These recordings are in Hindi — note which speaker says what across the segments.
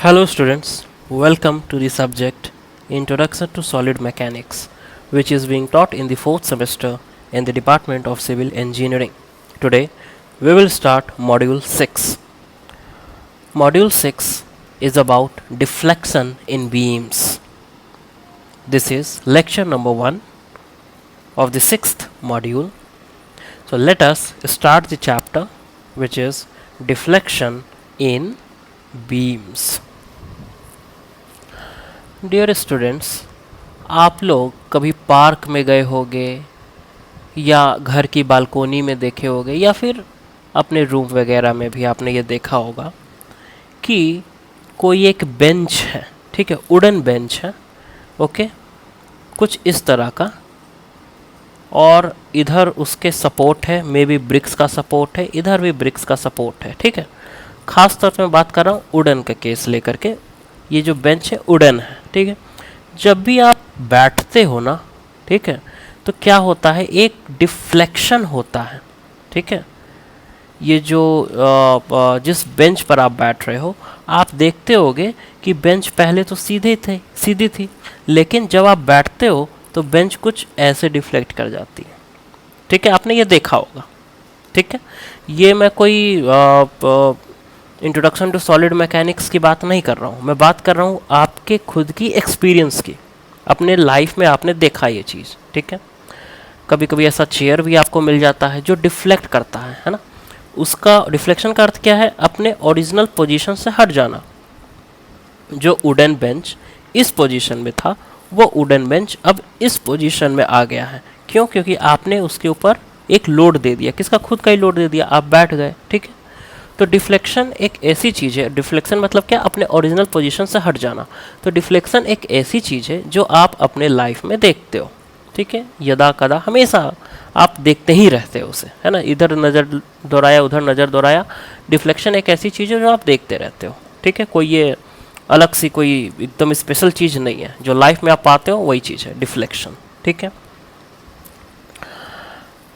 Speaker 1: Hello students, welcome to the subject Introduction to Solid Mechanics, which is being taught in the 4th semester in the Department of Civil Engineering. Today we will start Module 6. Module 6 is about deflection in beams. This is lecture number 1 of the 6th module. So let us start the chapter, which is deflection in beams. Dear students, आप लोग कभी पार्क में गए होंगे या घर की बालकोनी में देखे होंगे या फिर अपने रूम वगैरह में भी आपने ये देखा होगा कि कोई एक बेंच है, ठीक है, वुडन बेंच है, ओके, कुछ इस तरह का, और इधर उसके सपोर्ट है, मे बी ब्रिक्स का सपोर्ट है, इधर भी ब्रिक्स का सपोर्ट है, ठीक है। ख़ास तौर पे मैं बात कर रहा हूँ वुडन का केस लेकर के। ये जो बेंच है वुडन है, ठीक है। जब भी आप बैठते हो ना, ठीक है, तो क्या होता है, एक डिफ्लेक्शन होता है, ठीक है। ये जो जिस बेंच पर आप बैठ रहे हो, आप देखते होगे कि बेंच पहले तो सीधी थी, लेकिन जब आप बैठते हो तो बेंच कुछ ऐसे डिफ्लेक्ट कर जाती है, ठीक है। आपने ये देखा होगा, ठीक है। ये मैं कोई इंट्रोडक्शन टू सॉलिड मैकेनिक्स की बात नहीं कर रहा हूँ, मैं बात कर रहा हूँ आपके खुद की एक्सपीरियंस की, अपने लाइफ में आपने देखा ये चीज़, ठीक है। कभी कभी ऐसा चेयर भी आपको मिल जाता है जो डिफ्लेक्ट करता है ना। उसका डिफ्लेक्शन का अर्थ क्या है, अपने ओरिजिनल पोजीशन से हट जाना। जो वुडन बेंच इस पोजीशन में था, वो वुडन बेंच अब इस पोजीशन में आ गया है। क्यों? क्योंकि आपने उसके ऊपर एक लोड दे दिया, किसका, खुद का ही लोड दे दिया, आप बैठ गए, ठीक है। तो डिफ्लेक्शन एक ऐसी चीज़ है, डिफ्लेक्शन मतलब क्या, अपने ओरिजिनल पोजीशन से हट जाना। तो डिफ्लेक्शन एक ऐसी चीज़ है जो आप अपने लाइफ में देखते हो, ठीक है, यदा कदा हमेशा आप देखते ही रहते हो उसे, है ना। इधर नज़र दौड़ाया, उधर नज़र दौड़ाया। डिफ्लेक्शन एक ऐसी चीज़ है जो आप देखते रहते हो, ठीक है। कोई ये अलग सी कोई एकदम स्पेशल चीज़ नहीं है, जो लाइफ में आप पाते हो वही चीज़ है डिफ्लेक्शन, ठीक है।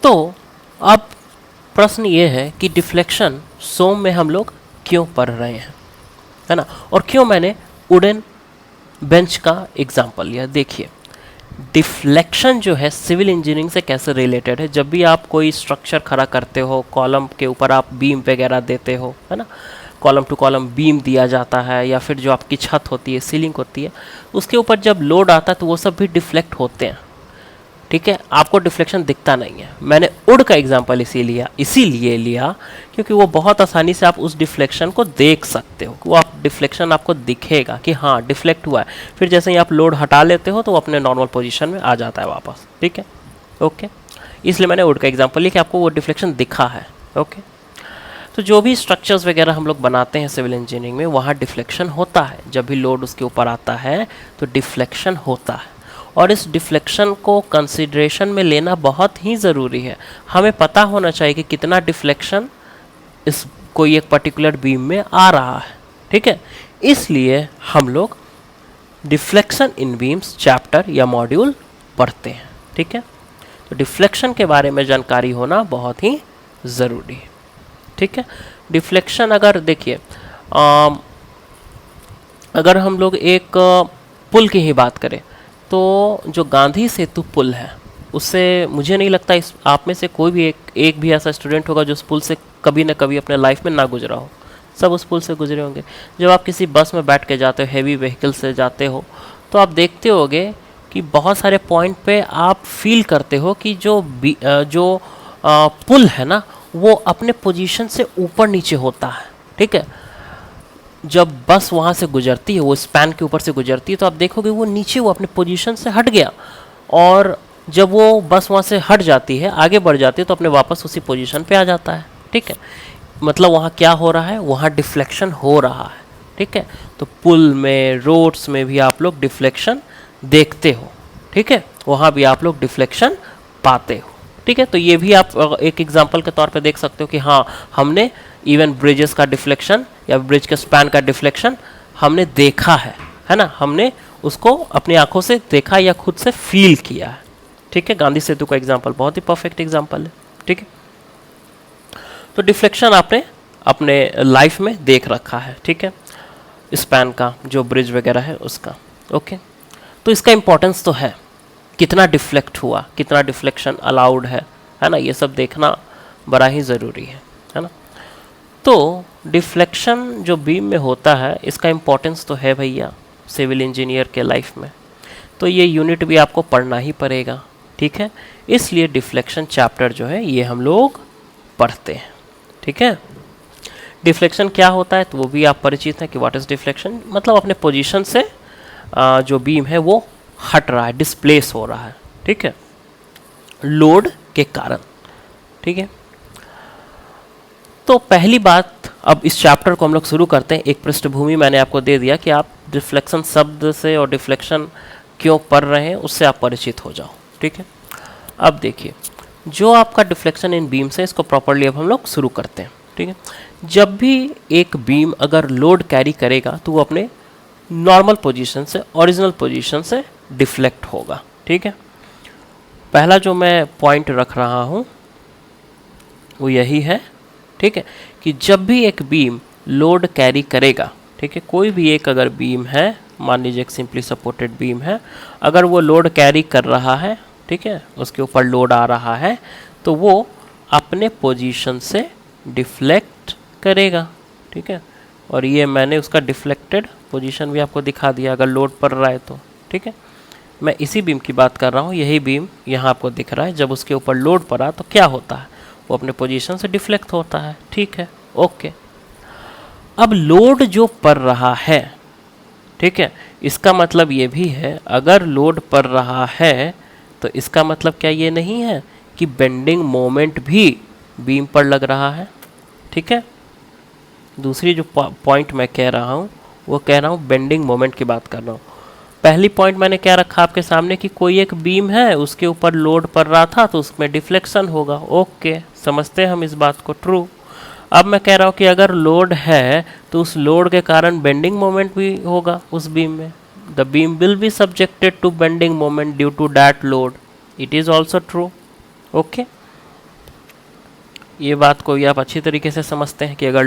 Speaker 1: तो अब प्रश्न ये है कि डिफ्लेक्शन सोम में हम लोग क्यों पढ़ रहे हैं, है ना, और क्यों मैंने वुडन बेंच का एग्जांपल लिया। देखिए, डिफ्लेक्शन जो है सिविल इंजीनियरिंग से कैसे रिलेटेड है। जब भी आप कोई स्ट्रक्चर खड़ा करते हो, कॉलम के ऊपर आप बीम वगैरह देते हो, है ना, कॉलम टू कॉलम बीम दिया जाता है, या फिर जो आपकी छत होती है, सीलिंग होती है, उसके ऊपर जब लोड आता है तो वो सब भी डिफ्लेक्ट होते हैं, ठीक है। आपको डिफ्लेक्शन दिखता नहीं है। मैंने वुड का एग्जांपल इसीलिए लिया क्योंकि वो बहुत आसानी से आप उस डिफ्लेक्शन को देख सकते हो, वो आप डिफ्लेक्शन आपको दिखेगा कि हाँ डिफ्लेक्ट हुआ है। फिर जैसे ही आप लोड हटा लेते हो तो वो अपने नॉर्मल पोजीशन में आ जाता है वापस, ठीक है, ओके। इसलिए मैंने वुड का एग्जांपल लिया कि आपको वो डिफ्लेक्शन दिखा है, ओके। तो जो भी स्ट्रक्चर्स वगैरह हम लोग बनाते हैं सिविल इंजीनियरिंग में, वहाँ डिफ्लेक्शन होता है। जब भी लोड उसके ऊपर आता है तो डिफ्लेक्शन होता है, और इस डिफ्लेक्शन को कंसिडरेशन में लेना बहुत ही ज़रूरी है। हमें पता होना चाहिए कि कितना डिफ्लेक्शन इस कोई एक पर्टिकुलर बीम में आ रहा है, ठीक है। इसलिए हम लोग डिफ्लेक्शन इन बीम्स चैप्टर या मॉड्यूल पढ़ते हैं, ठीक है। तो डिफ्लेक्शन के बारे में जानकारी होना बहुत ही ज़रूरी है, ठीक है। डिफ्लेक्शन अगर देखिए, अगर हम लोग एक पुल की ही बात करें तो जो गांधी सेतु पुल है, उससे मुझे नहीं लगता इस आप में से कोई भी एक भी ऐसा स्टूडेंट होगा जो उस पुल से कभी ना कभी अपने लाइफ में ना गुजरा हो। सब उस पुल से गुजरे होंगे। जब आप किसी बस में बैठ के जाते हो, हैवी व्हीकल से जाते हो, तो आप देखते होगे कि बहुत सारे पॉइंट पे आप फील करते हो कि जो पुल है ना, वो अपने पोजीशन से ऊपर नीचे होता है, ठीक है। जब बस वहाँ से गुजरती है, वो स्पैन के ऊपर से गुजरती है, तो आप देखोगे वो नीचे वो अपने पोजीशन से हट गया, और जब वो बस वहाँ से हट जाती है, आगे बढ़ जाती है, तो अपने वापस उसी पोजीशन पे आ जाता है, ठीक है। मतलब वहाँ क्या हो रहा है, वहाँ डिफ्लेक्शन हो रहा है, ठीक है। तो पुल में, रोड्स में भी आप लोग डिफ्लेक्शन देखते हो, ठीक है, वहाँ भी आप लोग डिफ्लेक्शन पाते हो, ठीक है। तो ये भी आप एक एग्जाम्पल के तौर पे देख सकते हो कि हाँ, हमने इवन ब्रिजेस का डिफ्लेक्शन या ब्रिज के स्पैन का डिफ्लेक्शन हमने देखा है ना, हमने उसको अपनी आंखों से देखा या खुद से फील किया है, ठीक है। गांधी सेतु का एग्जाम्पल बहुत ही परफेक्ट एग्जाम्पल है, ठीक है। तो डिफ्लेक्शन आपने अपने लाइफ में देख रखा है, ठीक है। स्पैन का, जो ब्रिज वगैरह है उसका। ओके, तो इसका इम्पोर्टेंस तो है, कितना डिफ्लेक्ट हुआ, कितना डिफ्लेक्शन अलाउड है ना, ये सब देखना बड़ा ही ज़रूरी है ना। तो डिफ्लेक्शन जो बीम में होता है, इसका इम्पोर्टेंस तो है भैया सिविल इंजीनियर के लाइफ में, तो ये यूनिट भी आपको पढ़ना ही पड़ेगा, ठीक है। इसलिए डिफ्लेक्शन चैप्टर जो है ये हम लोग पढ़ते हैं, ठीक है। डिफ्लेक्शन क्या होता है तो वो भी आप परिचित हैं कि व्हाट इज डिफ्लेक्शन, मतलब अपने पोजीशन से जो बीम है वो हट रहा है, डिस्प्लेस हो रहा है, ठीक है, लोड के कारण, ठीक है। तो पहली बात, अब इस चैप्टर को हम लोग शुरू करते हैं। एक पृष्ठभूमि मैंने आपको दे दिया कि आप डिफ्लेक्शन शब्द से और डिफ्लेक्शन क्यों पढ़ रहे हैं उससे आप परिचित हो जाओ, ठीक है। अब देखिए, जो आपका डिफ्लेक्शन इन बीम से, इसको प्रॉपरली अब हम लोग शुरू करते हैं, ठीक है। जब भी एक बीम अगर लोड कैरी करेगा तो वो अपने नॉर्मल पोजीशन से, ओरिजिनल पोजीशन से डिफ्लेक्ट होगा, ठीक है। पहला जो मैं पॉइंट रख रहा हूँ वो यही है, ठीक है, कि जब भी एक बीम लोड कैरी करेगा, ठीक है, कोई भी एक अगर बीम है, मान लीजिए एक सिंपली सपोर्टेड बीम है, अगर वो लोड कैरी कर रहा है, ठीक है, उसके ऊपर लोड आ रहा है, तो वो अपने पोजीशन से डिफ्लेक्ट करेगा, ठीक है। और ये मैंने उसका डिफ्लेक्टेड पोजीशन भी आपको दिखा दिया अगर लोड पड़ रहा है तो, ठीक है। मैं इसी बीम की बात कर रहा हूँ, यही बीम यहाँ आपको दिख रहा है, जब उसके ऊपर लोड पड़ा तो क्या होता है, वो अपने पोजीशन से डिफ्लेक्ट होता है, ठीक है, ओके। अब लोड जो पड़ रहा है, ठीक है, इसका मतलब ये भी है, अगर लोड पड़ रहा है तो इसका मतलब क्या ये नहीं है कि बेंडिंग मोमेंट भी बीम पर लग रहा है, ठीक है। दूसरी जो पॉइंट मैं कह रहा हूँ वो कह रहा हूँ बेंडिंग मोमेंट की बात कर रहा हूँ। पहली पॉइंट मैंने क्या रखा आपके सामने कि कोई एक बीम है, उसके ऊपर लोड पड़ रहा था तो उसमें डिफ्लेक्शन होगा, ओके, समझते हैं हम इस बात को, ट्रू। अब मैं कह रहा हूँ कि अगर लोड है तो उस लोड के कारण बेंडिंग मोमेंट भी होगा उस बीम में, the beam will be subjected to bending moment due to that load, it is also true, okay. ये बात को भी आप अच्छी तरीके से समझते हैं कि अगर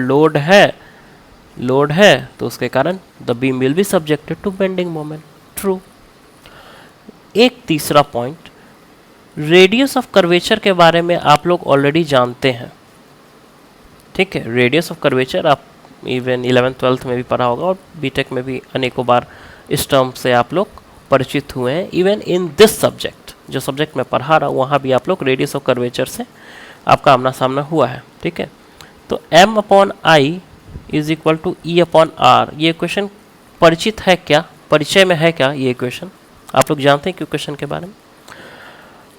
Speaker 1: लोड है तो उसके कारण the beam will be subjected to bending moment, true. एक तीसरा पॉइंट, रेडियस ऑफ कर्वेचर के बारे में आप लोग ऑलरेडी जानते हैं, ठीक है। रेडियस ऑफ कर्वेचर आप इवन 11th-12th में भी पढ़ा होगा और बीटेक में भी अनेकों बार इस टर्म से आप लोग परिचित हुए हैं। इवन इन दिस सब्जेक्ट, जो सब्जेक्ट मैं पढ़ा रहा हूँ वहाँ भी आप लोग रेडियस ऑफ कर्वेचर से आपका आमना सामना हुआ है, ठीक है। तो m/i is equal to E/r, ये क्वेश्चन परिचित है क्या, परिचय में है क्या ये क्वेश्चन, आप लोग जानते हैं क्यों क्वेश्चन के बारे में?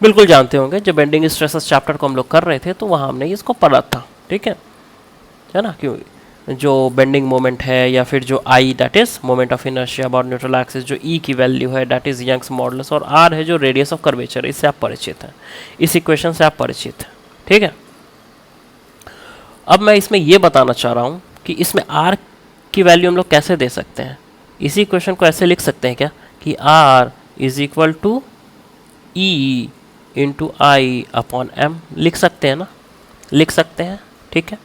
Speaker 1: बिल्कुल जानते होंगे, जब बेंडिंग स्ट्रेसेस चैप्टर को हम लोग कर रहे थे तो वहाँ हमने इसको पढ़ा था, ठीक है ना। क्यों, जो बेंडिंग मोमेंट है या फिर जो I that is moment of inertia about neutral axis, जो E की वैल्यू है दैट इज यंग्स मॉडुलस, और R है जो रेडियस ऑफ कर्वेचर, इससे आप परिचित हैं, इस इक्वेशन से आप परिचित हैं, ठीक है। अब मैं इसमें ये बताना चाह रहा हूँ कि इसमें R की वैल्यू हम लोग कैसे दे सकते हैं। इसी क्वेश्चन को ऐसे लिख सकते हैं क्या कि R is equal to E into I/m, लिख सकते हैं ना, लिख सकते हैं, ठीक है।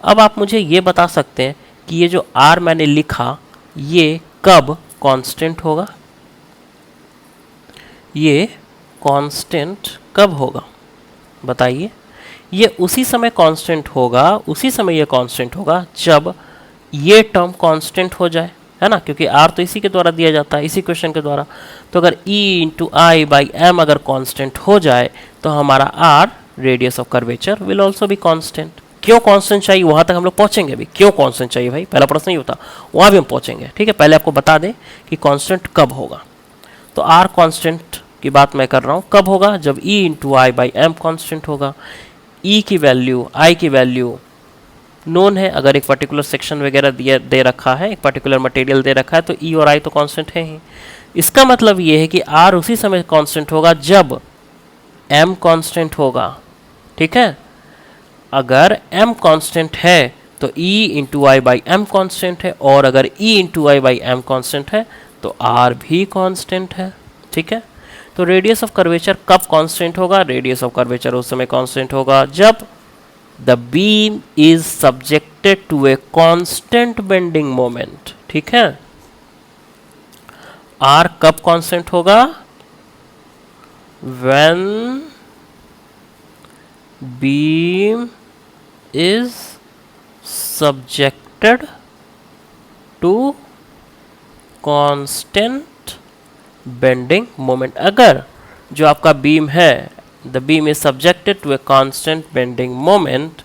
Speaker 1: अब आप मुझे ये बता सकते हैं कि ये जो R मैंने लिखा ये कब कांस्टेंट होगा, ये कांस्टेंट कब होगा बताइए। ये उसी समय कांस्टेंट होगा, उसी समय ये कांस्टेंट होगा जब ये टर्म कांस्टेंट हो जाए, है ना, क्योंकि R तो इसी के द्वारा दिया जाता है, इसी क्वेश्चन के द्वारा। तो अगर E इंटू I/m अगर कांस्टेंट हो जाए तो हमारा R radius of curvature will also be constant. क्यों कांस्टेंट चाहिए वहां तक हम लोग पहुंचेंगे अभी, क्यों कांस्टेंट चाहिए भाई, पहला प्रश्न ही होता, वहां भी हम पहुंचेंगे, ठीक है। पहले आपको बता दें कि कांस्टेंट कब होगा। तो R कांस्टेंट की बात मैं कर रहा हूं, कब होगा, जब E इंटू I/m कांस्टेंट होगा। E की वैल्यू, I की वैल्यू नोन है, अगर एक पर्टिकुलर सेक्शन वगैरह दे रखा है, एक पर्टिकुलर मटेरियल दे रखा है तो E और I तो कांस्टेंट है ही। इसका मतलब ये है कि R उसी समय कांस्टेंट होगा जब M कांस्टेंट होगा, ठीक है। अगर M कांस्टेंट है तो E इंटू I/m कांस्टेंट है, और अगर E इंटू I/m कांस्टेंट है तो R भी कांस्टेंट है, ठीक है। तो रेडियस ऑफ कर्वेचर कब कांस्टेंट होगा, रेडियस ऑफ कर्वेचर उस समय कांस्टेंट होगा जब the beam is subjected to a constant bending moment, ठीक है। आर कब कांस्टेंट होगा? When beam is subjected to constant bending moment. अगर जो आपका बीम है, the beam is subjected to a constant bending moment,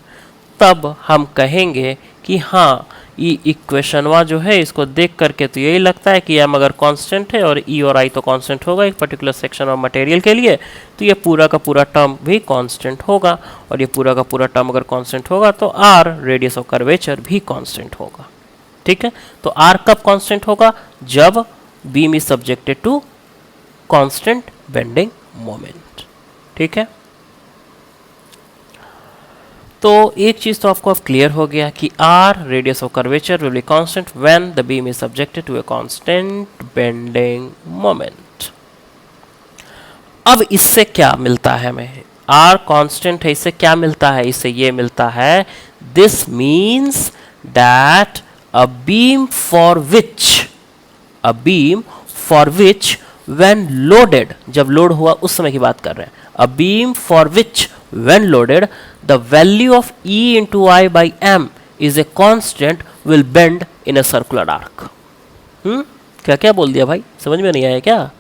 Speaker 1: तब हम कहेंगे कि हाँ, ये इक्वेशनवा जो है इसको देख करके तो यही लगता है कि एम अगर कांस्टेंट है और ई और आई तो कांस्टेंट होगा एक पर्टिकुलर सेक्शन ऑफ मटेरियल के लिए, तो ये पूरा का पूरा टर्म भी कांस्टेंट होगा। और ये पूरा का पूरा टर्म अगर कांस्टेंट होगा तो आर रेडियस ऑफ कर्वेचर भी कांस्टेंट होगा। ठीक है, तो आर कब कांस्टेंट होगा? जब beam is subjected to constant bending moment. ठीक है, तो एक चीज तो आपको अब क्लियर हो गया कि R radius of curvature will be constant when the beam is subjected to a constant bending moment. अब इससे क्या मिलता है हमें? आर कांस्टेंट है, इससे क्या मिलता है? इससे ये मिलता है, this means that a beam for which when loaded, जब लोड हुआ उस समय की बात कर रहे हैं, a beam for which when loaded the value of E into I by M is a constant will bend in a circular arc। क्या क्या बोल दिया भाई, समझ में नहीं आया क्या?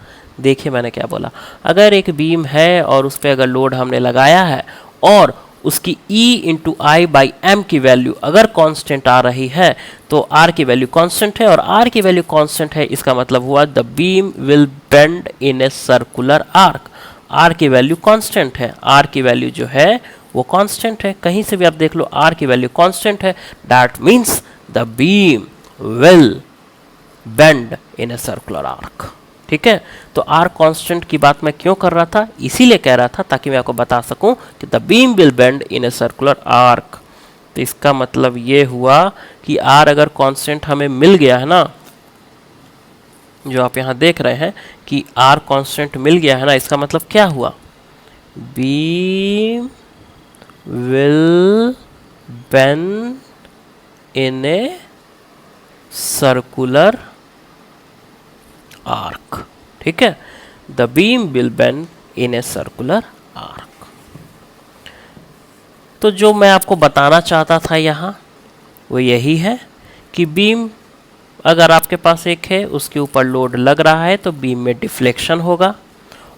Speaker 1: देखिए मैंने क्या बोला, अगर एक बीम है और उस पर अगर लोड हमने लगाया है और उसकी E into I by M की वैल्यू अगर कांस्टेंट आ रही है तो R की वैल्यू कांस्टेंट है, और R की वैल्यू कांस्टेंट है, इसका मतलब हुआ the beam will bend in a circular arc. R की वैल्यू कांस्टेंट है, R की वैल्यू जो है वो कांस्टेंट है, कहीं से भी आप देख लो R की वैल्यू कांस्टेंट है, that means the beam will bend in a circular arc. ठीक है, तो आर कांस्टेंट की बात मैं क्यों कर रहा था? इसीलिए कह रहा था ताकि मैं आपको बता सकूं कि the beam will bend in a circular arc. तो इसका मतलब ये हुआ कि आर अगर कांस्टेंट हमें मिल गया है ना, जो आप यहां देख रहे हैं कि आर कांस्टेंट मिल गया है ना, इसका मतलब क्या हुआ? Beam will bend in a circular arc. ठीक है, the beam will bend in a circular arc. तो जो मैं आपको बताना चाहता था यहां वो यही है कि बीम अगर आपके पास एक है, उसके ऊपर लोड लग रहा है तो बीम में डिफ्लेक्शन होगा,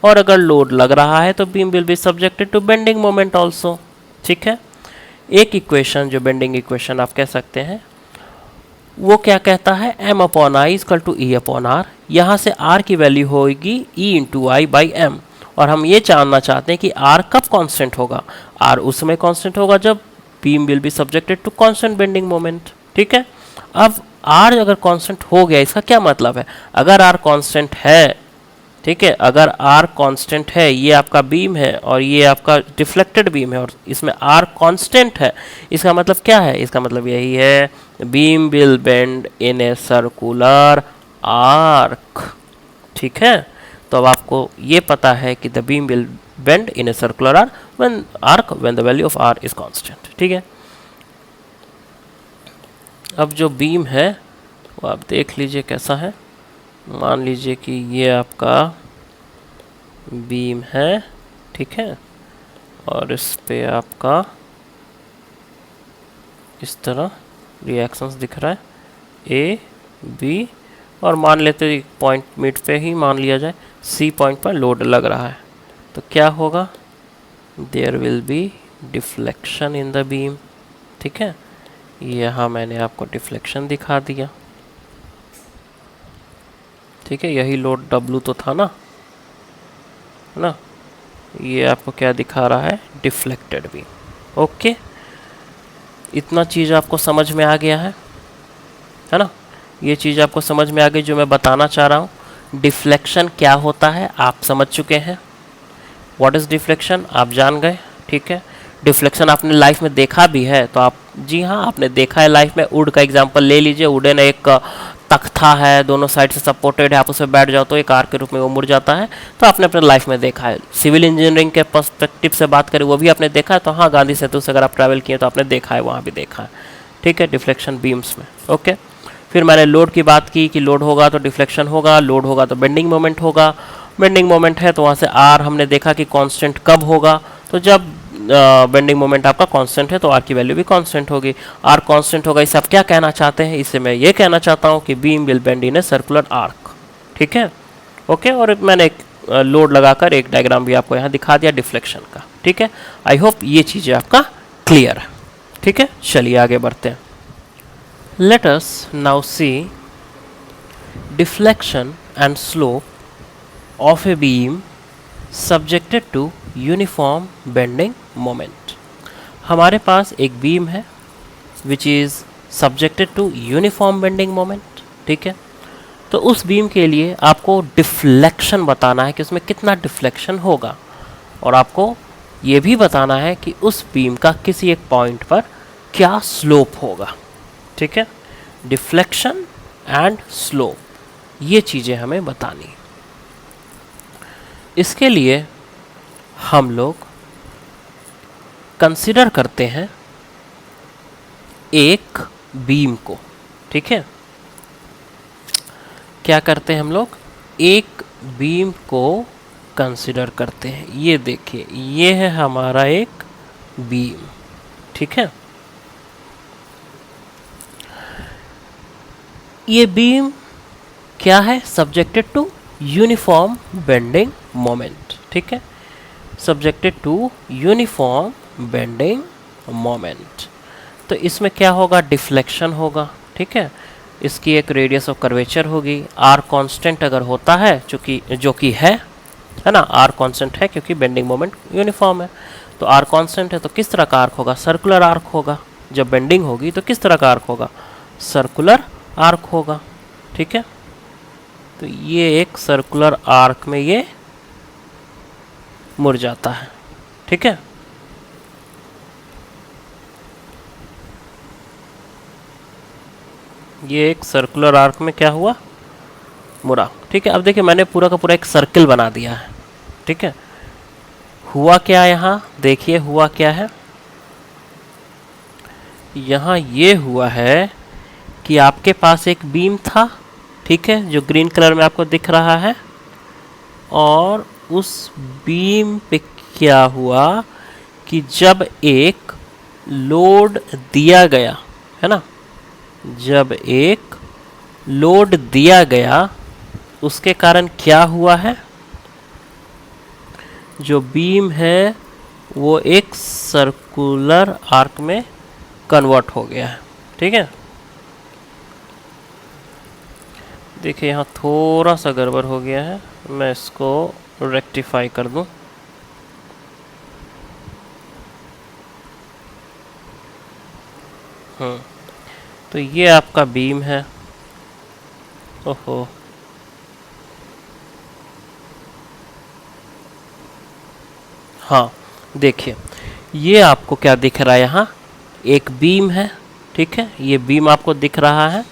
Speaker 1: और अगर लोड लग रहा है तो beam will be subjected to bending moment also. ठीक है, एक इक्वेशन जो बेंडिंग इक्वेशन आप कह सकते हैं वो क्या कहता है? m upon I equal to E upon R. यहाँ से r की वैल्यू होगी e into I by M, और हम ये जानना चाहते हैं कि r कब कांस्टेंट होगा? r उस समय कांस्टेंट होगा जब beam will be subjected to constant bending moment. ठीक है, अब r अगर कांस्टेंट हो गया, इसका क्या मतलब है? अगर r कांस्टेंट है, ठीक है, अगर R कांस्टेंट है, ये आपका बीम है और ये आपका डिफ्लेक्टेड बीम है और इसमें R कांस्टेंट है, इसका मतलब क्या है? इसका मतलब यही है, beam will bend in a circular arc. ठीक है, तो अब आपको ये पता है कि the beam will bend in a circular arc when the value of R is constant. ठीक है, अब जो बीम है वो आप देख लीजिए कैसा है। मान लीजिए कि ये आपका बीम है, ठीक है, और इस पे आपका इस तरह रिएक्शंस दिख रहा है ए बी, और मान लेते हैं पॉइंट मिड पे ही मान लिया जाए, सी पॉइंट पर लोड लग रहा है, तो क्या होगा? There will be deflection in the beam. ठीक है, यहाँ मैंने आपको डिफ्लेक्शन दिखा दिया। ठीक है, यही लोड W तो था ना, है ना, ये आपको क्या दिखा रहा है? Deflected beam. ओके, इतना चीज़ आपको समझ में आ गया है ना? ये चीज़ आपको समझ में आ गई जो मैं बताना चाह रहा हूँ। डिफ्लेक्शन क्या होता है आप समझ चुके हैं। व्हाट इज़ डिफ्लेक्शन आप जान गए। ठीक है, डिफ्लेक्शन आपने लाइफ में देखा भी है, तो आप, जी हाँ, आपने देखा है लाइफ में। वुड का एग्जांपल ले लीजिए, वुडन एक तख्ता है, दोनों साइड से सपोर्टेड है, आप उस पर बैठ जाओ तो एक आर्क के रूप में वो मुड़ जाता है, तो आपने अपने लाइफ में देखा है। सिविल इंजीनियरिंग के पर्सपेक्टिव से बात करें वो भी आपने देखा है, तो हाँ, गांधी सेतु से अगर आप ट्रैवल किए तो आपने देखा है, वहाँ भी देखा है। ठीक है, डिफ्लेक्शन बीम्स में। ओके, फिर मैंने लोड की बात की कि लोड होगा तो डिफ्लेक्शन होगा, लोड होगा तो बेंडिंग मोमेंट होगा। बेंडिंग मोमेंट है तो वहाँ से आर हमने देखा कि कांस्टेंट कब होगा, तो जब बेंडिंग मोमेंट आपका कांस्टेंट है तो आर की वैल्यू भी कांस्टेंट होगी। आर कांस्टेंट होगा, इससे आप क्या कहना चाहते हैं? इससे मैं ये कहना चाहता हूँ कि beam will bend in a circular arc. ठीक है, ओके। और मैंने एक लोड लगाकर एक डायग्राम भी आपको यहाँ दिखा दिया डिफ्लेक्शन का। ठीक है, आई होप ये चीज़ें आपका क्लियर है। ठीक है, चलिए आगे बढ़ते हैं। Let us now see deflection and slope of a beam subjected to uniform bending moment. हमारे पास एक बीम है which is subjected to uniform bending moment. ठीक है, तो उस बीम के लिए आपको डिफ्लेक्शन बताना है कि उसमें कितना डिफ्लेक्शन होगा, और आपको ये भी बताना है कि उस बीम का किसी एक पॉइंट पर क्या स्लोप होगा। ठीक है, डिफ्लेक्शन एंड स्लोप, ये चीज़ें हमें बतानी। इसके लिए हम लोग कंसिडर करते हैं एक बीम को। ठीक है, क्या करते हैं हम लोग? एक बीम को कंसिडर करते हैं। ये देखिए, ये है हमारा एक बीम। ठीक है, ये बीम क्या है? Subjected to uniform bending moment. ठीक है, subjected to uniform bending moment. तो इसमें क्या होगा? डिफ्लेक्शन होगा। ठीक है, इसकी एक रेडियस ऑफ कर्वेचर होगी। आर कांस्टेंट अगर होता है, चूँकि जो कि है ना, आर कांस्टेंट है क्योंकि बेंडिंग मोमेंट यूनिफॉर्म है, तो आर कांस्टेंट है तो किस तरह का आर्क होगा? सर्कुलर आर्क होगा। जब बेंडिंग होगी तो किस तरह का आर्क होगा? सर्कुलर आर्क होगा। ठीक है, तो ये एक सर्कुलर आर्क में ये मुड़ जाता है। ठीक है, ये एक सर्कुलर आर्क में क्या हुआ? मुड़ा। ठीक है, अब देखिए मैंने पूरा का पूरा एक सर्किल बना दिया है। ठीक है, हुआ क्या यहाँ? देखिए हुआ क्या है यहाँ? ये हुआ है कि आपके पास एक बीम था, ठीक है, जो ग्रीन कलर में आपको दिख रहा है, और उस बीम पे क्या हुआ कि जब एक लोड दिया गया, है ना, जब एक लोड दिया गया उसके कारण क्या हुआ है? जो बीम है वो एक सर्कुलर आर्क में कन्वर्ट हो गया है। ठीक है, देखिए यहाँ थोड़ा सा गड़बड़ हो गया है, मैं इसको रेक्टिफाई कर दूं। तो ये आपका बीम है। ओहो, हाँ देखिए, ये आपको क्या दिख रहा है? यहाँ एक बीम है। ठीक है, ये बीम आपको दिख रहा है।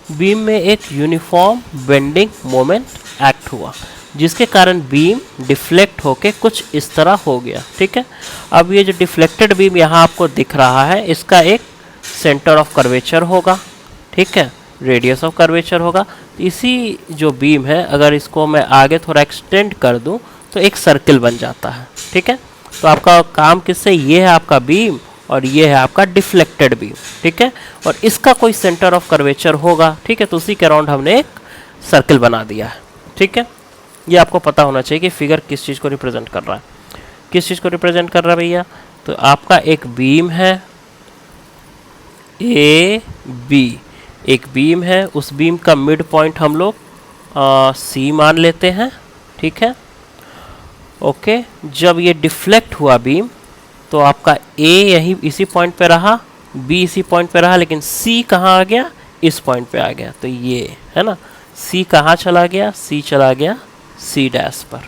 Speaker 1: बीम में एक यूनिफॉर्म बेंडिंग मोमेंट एक्ट हुआ, जिसके कारण बीम डिफ्लेक्ट होके कुछ इस तरह हो गया। ठीक है, अब ये जो डिफ्लेक्टेड बीम यहाँ आपको दिख रहा है, इसका एक सेंटर ऑफ कर्वेचर होगा। ठीक है, रेडियस ऑफ कर्वेचर होगा। इसी जो बीम है, अगर इसको मैं आगे थोड़ा एक्सटेंड कर दूं तो एक सर्किल बन जाता है। ठीक है, तो आपका काम किससे? ये है आपका बीम और ये है आपका डिफ्लेक्टेड बीम। ठीक है, और इसका कोई सेंटर ऑफ कर्वेचर होगा। ठीक है, तो उसी के अराउंड हमने एक सर्किल बना दिया है। ठीक है, ये आपको पता होना चाहिए कि फिगर किस चीज़ को रिप्रेजेंट कर रहा है। किस चीज़ को रिप्रेजेंट कर रहा है भैया? तो आपका एक बीम है, ए बी, एक बीम है। उस बीम का मिड पॉइंट हम लोग सी मान लेते हैं। ठीक है, ओके। जब ये डिफ्लेक्ट हुआ बीम तो आपका ए यही इसी पॉइंट पे रहा, बी इसी पॉइंट पे रहा, लेकिन सी कहाँ आ गया? इस पॉइंट पे आ गया। तो ये है ना, सी कहाँ चला गया? सी चला गया सी डैश पर।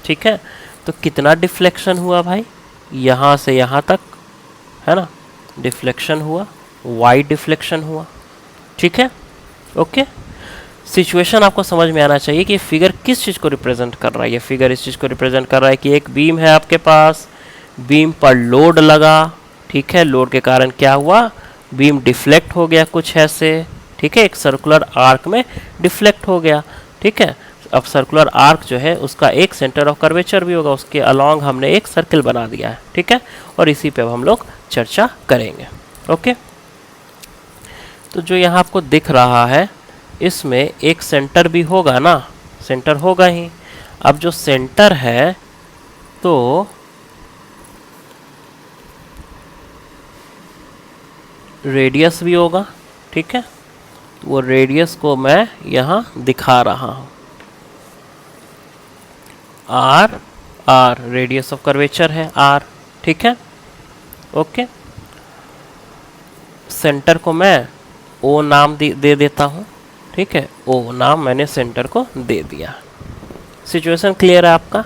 Speaker 1: ठीक है, तो कितना डिफ्लेक्शन हुआ भाई? यहाँ से यहाँ तक, है ना, डिफ्लेक्शन हुआ, वाई डिफ्लेक्शन हुआ। ठीक है, ओके। सिचुएशन आपको समझ में आना चाहिए कि फिगर किस चीज़ को रिप्रेजेंट कर रहा है। ये फिगर इस चीज़ को रिप्रेजेंट कर रहा है कि एक बीम है आपके पास, बीम पर लोड लगा। ठीक है, लोड के कारण क्या हुआ? बीम डिफ्लेक्ट हो गया कुछ ऐसे। ठीक है, एक सर्कुलर आर्क में डिफ्लेक्ट हो गया। ठीक है, अब सर्कुलर आर्क जो है उसका एक सेंटर ऑफ कर्वेचर भी होगा, उसके अलोंग हमने एक सर्किल बना दिया है। ठीक है, और इसी पे अब हम लोग चर्चा करेंगे। ओके, तो जो यहाँ आपको दिख रहा है इसमें एक सेंटर भी होगा ना, सेंटर होगा ही। अब जो सेंटर है तो रेडियस भी होगा। ठीक है, वो रेडियस को मैं यहाँ दिखा रहा हूँ, R, R radius of curvature है आर। ठीक है, ओके, सेंटर को मैं ओ नाम दे देता हूँ। ठीक है, ओ नाम मैंने सेंटर को दे दिया। सिचुएशन क्लियर है आपका?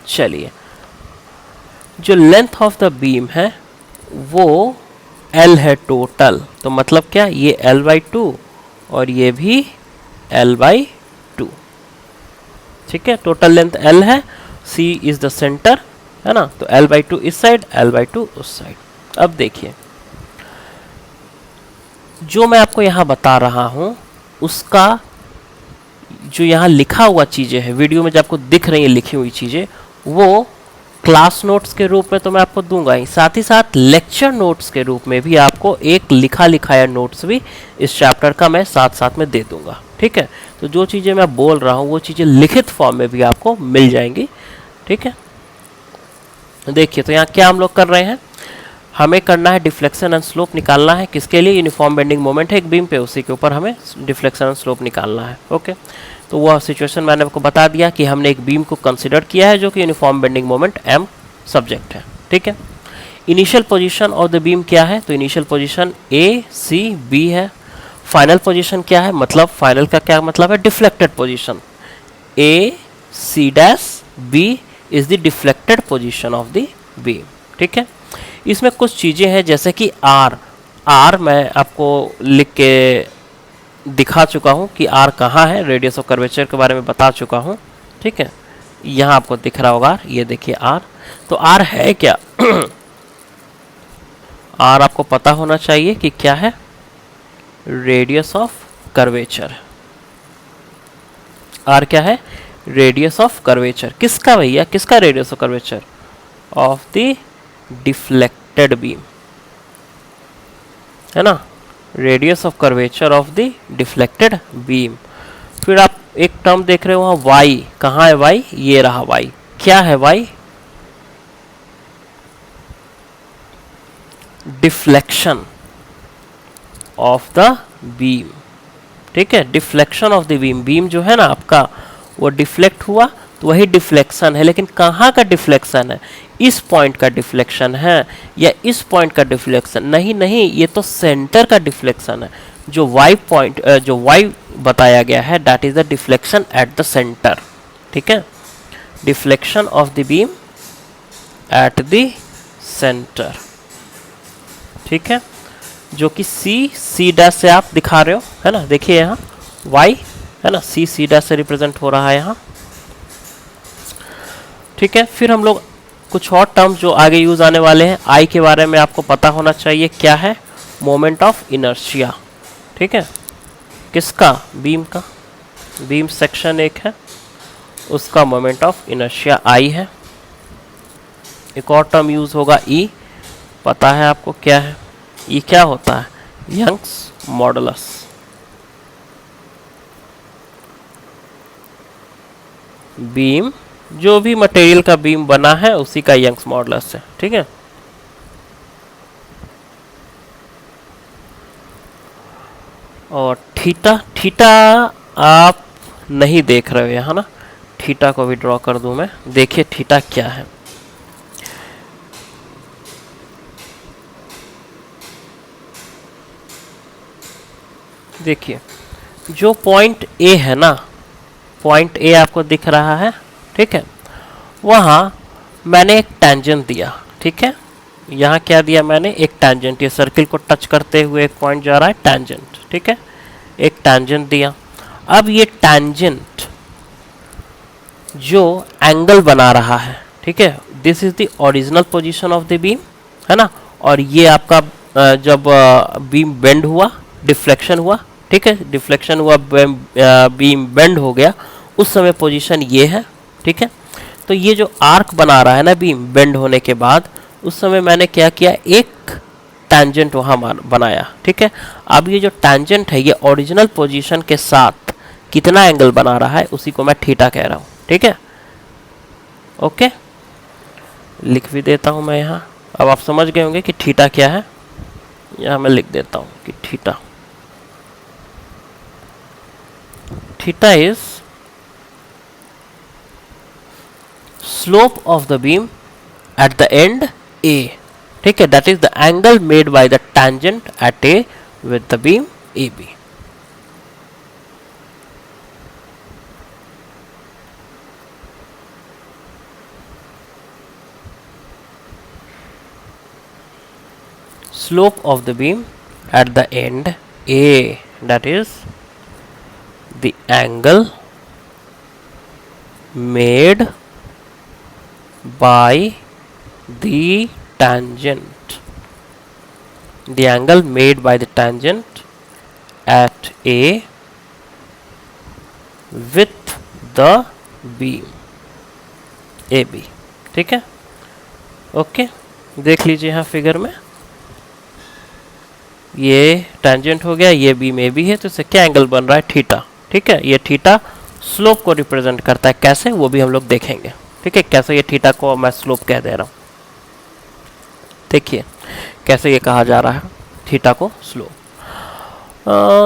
Speaker 1: चलिए, जो लेंथ ऑफ द बीम है वो L है टोटल, तो मतलब क्या, ये L/2 और ये भी L/2। ठीक है, टोटल लेंथ L है, C इज द सेंटर, है ना, तो L/2 इस साइड, L/2 उस साइड। अब देखिए, जो मैं आपको यहाँ बता रहा हूँ उसका जो यहाँ लिखा हुआ चीज़ें हैं, वीडियो में जो आपको दिख रही है लिखी हुई चीज़ें, वो क्लास नोट्स के रूप में तो मैं आपको दूंगा ही, साथ ही साथ लेक्चर नोट्स के रूप में भी आपको एक लिखा लिखाया नोट्स भी इस चैप्टर का मैं साथ साथ में दे दूंगा। ठीक है, तो जो चीज़ें मैं बोल रहा हूँ वो चीज़ें लिखित फॉर्म में भी आपको मिल जाएंगी। ठीक है, देखिए, तो यहाँ क्या हम लोग कर रहे हैं, हमें करना है डिफ्लेक्शन एंड स्लोप निकालना है। किसके लिए? यूनिफॉर्म बेंडिंग मोमेंट है एक बीम पे, उसी के ऊपर हमें डिफ्लेक्शन एंड स्लोप निकालना है। ओके, तो वह सिचुएशन मैंने आपको बता दिया कि हमने एक बीम को कंसिडर किया है जो कि uniform bending moment m subject है। ठीक है, initial position of the beam क्या है, तो initial position A, C, B है। फाइनल पोजीशन क्या है, मतलब फाइनल का क्या मतलब है, deflected position. A, C dash B is the deflected position of the beam. ठीक है, इसमें कुछ चीज़ें हैं जैसे कि R मैं आपको लिख के दिखा चुका हूँ कि R कहाँ है, रेडियस ऑफ कर्वेचर के बारे में बता चुका हूँ। ठीक है, यहाँ आपको दिख रहा होगा, ये देखिए R। तो R है क्या R आपको पता होना चाहिए कि क्या है, रेडियस ऑफ कर्वेचर। R क्या है, रेडियस ऑफ कर्वेचर। किसका भैया, किसका radius of curvature? Of the deflected beam, है ना, radius of curvature of the deflected beam. फिर आप एक टर्म देख रहे हो वहाँ y, कहाँ है y, ये रहा y। क्या है y? Deflection of the beam. ठीक है, deflection of the beam, beam जो है ना आपका वो डिफ्लेक्ट हुआ तो वही डिफ्लेक्शन है, लेकिन कहाँ का डिफ्लेक्शन है, इस पॉइंट का डिफ्लेक्शन है या इस पॉइंट का डिफ्लेक्शन? नहीं नहीं, ये तो सेंटर का डिफ्लेक्शन है। जो y पॉइंट जो y बताया गया है that is the deflection at the centre. ठीक है, deflection of the beam at the centre. ठीक है, जो कि C डैश से आप दिखा रहे हो, है ना, देखिए यहाँ y है ना, C डैश से रिप्रेजेंट हो रहा है यहाँ। ठीक है, फिर हम लोग कुछ और टर्म्स जो आगे यूज आने वाले हैं, I के बारे में आपको पता होना चाहिए, क्या है, मोमेंट ऑफ इनर्शिया। ठीक है, किसका, बीम का, बीम सेक्शन एक है उसका मोमेंट ऑफ इनर्शिया I है। एक और टर्म यूज होगा E, पता है आपको क्या है, E क्या होता है, यंग्स मॉडुलस। बीम, जो भी मटेरियल का बीम बना है उसी का यंग्स मॉडुलस है। ठीक है, और थीटा आप नहीं देख रहे हो यहाँ ना, थीटा को भी ड्रॉ कर दूं मैं, देखिए थीटा क्या है। देखिए, जो पॉइंट A है ना, पॉइंट A आपको दिख रहा है, ठीक है, वहाँ मैंने एक टेंजेंट दिया। ठीक है, यहाँ क्या दिया मैंने, एक टेंजेंट, ये सर्किल को टच करते हुए एक पॉइंट जा रहा है, टेंजेंट। ठीक है, एक टेंजेंट दिया। अब ये टेंजेंट जो एंगल बना रहा है, ठीक है, this is the original position of the beam, है ना, और ये आपका जब बीम बेंड हुआ, डिफ्लेक्शन हुआ, ठीक है, डिफ्लेक्शन हुआ, बीम बेंड हो गया, उस समय पोजीशन ये है। ठीक है, तो ये जो आर्क बना रहा है ना बीम बेंड होने के बाद, उस समय मैंने क्या किया, एक टैंजेंट वहाँ बनाया। ठीक है, अब ये जो टैंजेंट है ये ओरिजिनल पोजीशन के साथ कितना एंगल बना रहा है उसी को मैं थीटा कह रहा हूँ। ठीक है, ओके, लिख भी देता हूँ मैं यहाँ। अब आप समझ गए होंगे कि थीटा क्या है। यहाँ मैं लिख देता हूँ कि theta is slope of the beam at the end A। ठीक है, that is the angle made by the tangent at A with the beam AB। slope of the beam at the end A, that is the angle made by the tangent, the angle made by the tangent at A with the beam AB। ठीक है, ओके, देख लीजिए यहाँ फिगर में ये टेंजेंट हो गया, ये बीम ए बी है, तो इससे क्या एंगल बन रहा है, थीटा। ठीक है, ये थीटा स्लोप को रिप्रेजेंट करता है, कैसे वो भी हम लोग देखेंगे। ठीक है, कैसे ये थीटा को मैं स्लोप कह दे रहा हूँ, देखिए कैसे ये कहा जा रहा है थीटा को स्लोप।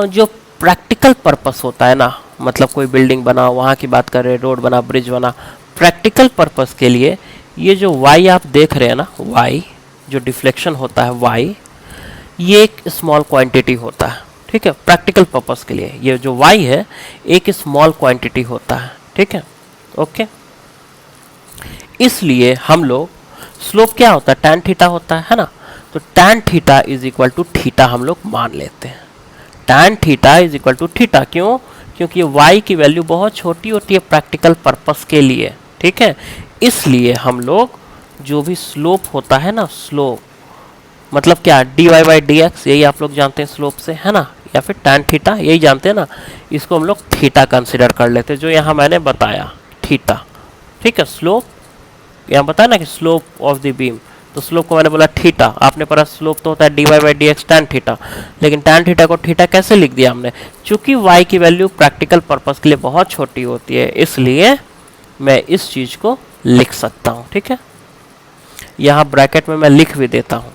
Speaker 1: जो प्रैक्टिकल पर्पस होता है ना, मतलब कोई बिल्डिंग बना, वहाँ की बात करें, रोड बना, ब्रिज बना, प्रैक्टिकल पर्पस के लिए ये जो वाई आप देख रहे हैं ना, वाई जो डिफ्लेक्शन होता है वाई, ये एक स्मॉल क्वांटिटी होता है। ठीक है, प्रैक्टिकल पर्पस के लिए ये जो y है एक स्मॉल क्वांटिटी होता है। ठीक है, ओके, इसलिए हम लोग स्लोप क्या होता है, tan थीटा होता है ना, तो tan theta is equal to theta हम लोग मान लेते हैं। tan theta is equal to theta, क्यों, क्योंकि y की वैल्यू बहुत छोटी होती है प्रैक्टिकल पर्पस के लिए। ठीक है, इसलिए हम लोग जो भी स्लोप होता है ना, स्लोप मतलब क्या, dy बाई डी एक्स, यही आप लोग जानते हैं स्लोप से, है ना, या फिर tan थीटा यही जानते हैं ना, इसको हम लोग थीटा कंसिडर कर लेते हैं, जो यहाँ मैंने बताया थीटा। ठीक है, स्लोप यहाँ बताया ना कि स्लोप ऑफ द बीम, तो स्लोप को मैंने बोला थीटा, आपने पढ़ा स्लोप तो होता है dy by D x tan theta, लेकिन tan थीटा को थीटा कैसे लिख दिया हमने, चूंकि y की वैल्यू प्रैक्टिकल पर्पस के लिए बहुत छोटी होती है, इसलिए मैं इस चीज़ को लिख सकता हूँ। ठीक है, यहाँ ब्रैकेट में मैं लिख भी देता हूँ,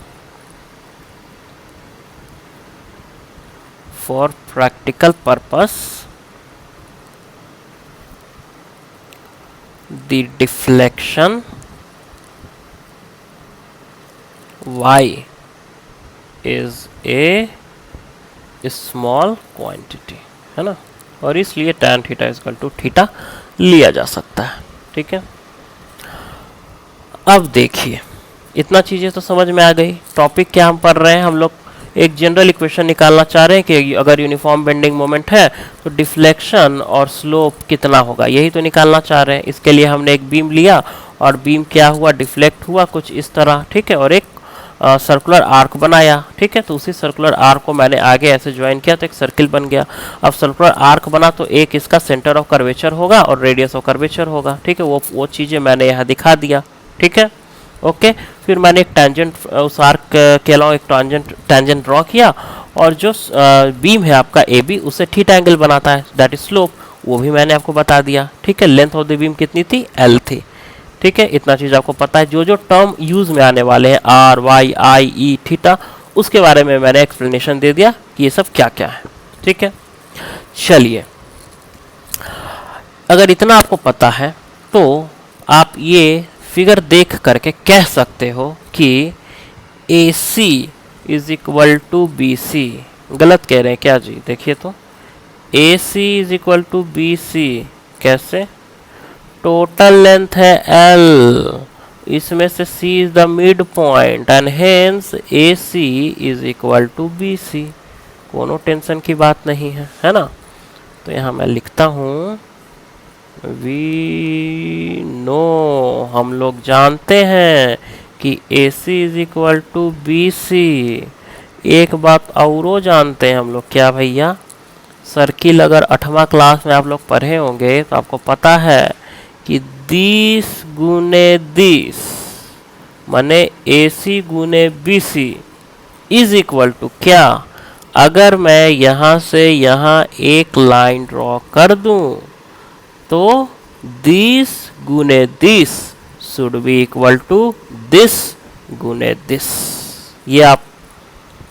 Speaker 1: for practical purpose the deflection y is a small quantity, है ना, और इसलिए tan theta equal to theta लिया जा सकता है। ठीक है, अब देखिए इतना चीज़ें तो समझ में आ गई। टॉपिक क्या हम पढ़ रहे हैं, हम लोग एक जनरल इक्वेशन निकालना चाह रहे हैं कि अगर यूनिफॉर्म बेंडिंग मोमेंट है तो डिफ्लेक्शन और स्लोप कितना होगा, यही तो निकालना चाह रहे हैं। इसके लिए हमने एक बीम लिया और बीम क्या हुआ, डिफ्लेक्ट हुआ कुछ इस तरह। ठीक है, और एक सर्कुलर आर्क बनाया। ठीक है, तो उसी सर्कुलर आर्क को मैंने आगे ऐसे ज्वाइन किया तो एक सर्किल बन गया। अब सर्कुलर आर्क बना तो एक इसका सेंटर ऑफ कर्वेचर होगा और रेडियस ऑफ कर्वेचर होगा। ठीक है, वो चीज़ें मैंने यहाँ दिखा दिया। ठीक है, ओके, फिर मैंने एक टेंजेंट उस आर्क के अलावा एक टेंजेंट ड्रॉ किया, और जो बीम है आपका ए बी उससे थीटा एंगल बनाता है, दैट इज स्लोप, वो भी मैंने आपको बता दिया। ठीक है, लेंथ ऑफ द बीम कितनी थी, एल थी। ठीक है, इतना चीज़ आपको पता है। जो जो टर्म यूज़ में आने वाले हैं, आर वाई आई ई थीटा, उसके बारे में मैंने एक्सप्लेनेशन दे दिया कि ये सब क्या क्या है। ठीक है, चलिए, अगर इतना आपको पता है तो आप ये फिगर देख करके कह सकते हो कि A C is equal to B C. गलत कह रहे हैं क्या जी, देखिए तो A C is equal to B C कैसे, टोटल लेंथ है एल, इसमें से C is the midpoint and hence A C is equal to B C. कोनो टेंशन की बात नहीं है, है ना। तो यहाँ मैं लिखता हूँ वी नो, हम लोग जानते हैं कि A C is equal to B C. एक बात औरो जानते हैं हम लोग, क्या भैया, सर्किल अगर 8वां क्लास में आप लोग पढ़े होंगे तो आपको पता है कि 20 गुने 20 माने AC गुने BC इज इक्वल टू क्या? अगर मैं यहाँ से यहाँ एक लाइन ड्रॉ कर दूं तो 20 गुने 20 should be equal to this गुने दिस। ये आप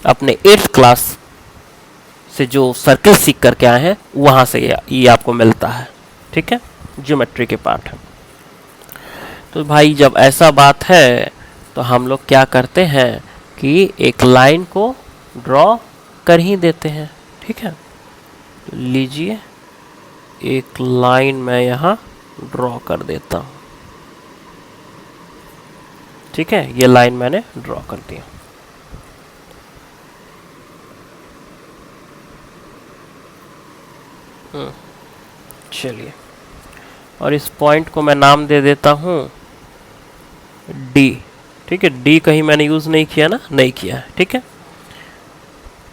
Speaker 1: अपने 8th क्लास से जो सर्कल सीख करके आए हैं वहां से ये आपको मिलता है। ठीक है, ज्योमेट्री के पार्ट है। तो भाई जब ऐसा बात है तो हम लोग क्या करते हैं कि एक लाइन को ड्रॉ कर ही देते हैं। ठीक है, तो लीजिए एक लाइन मैं यहाँ ड्रॉ कर देता हूँ। ठीक है, ये लाइन मैंने ड्रॉ कर दिया। चलिए, और इस पॉइंट को मैं नाम दे देता हूँ डी। ठीक है, डी कहीं मैंने यूज नहीं किया ना, नहीं किया है। ठीक है,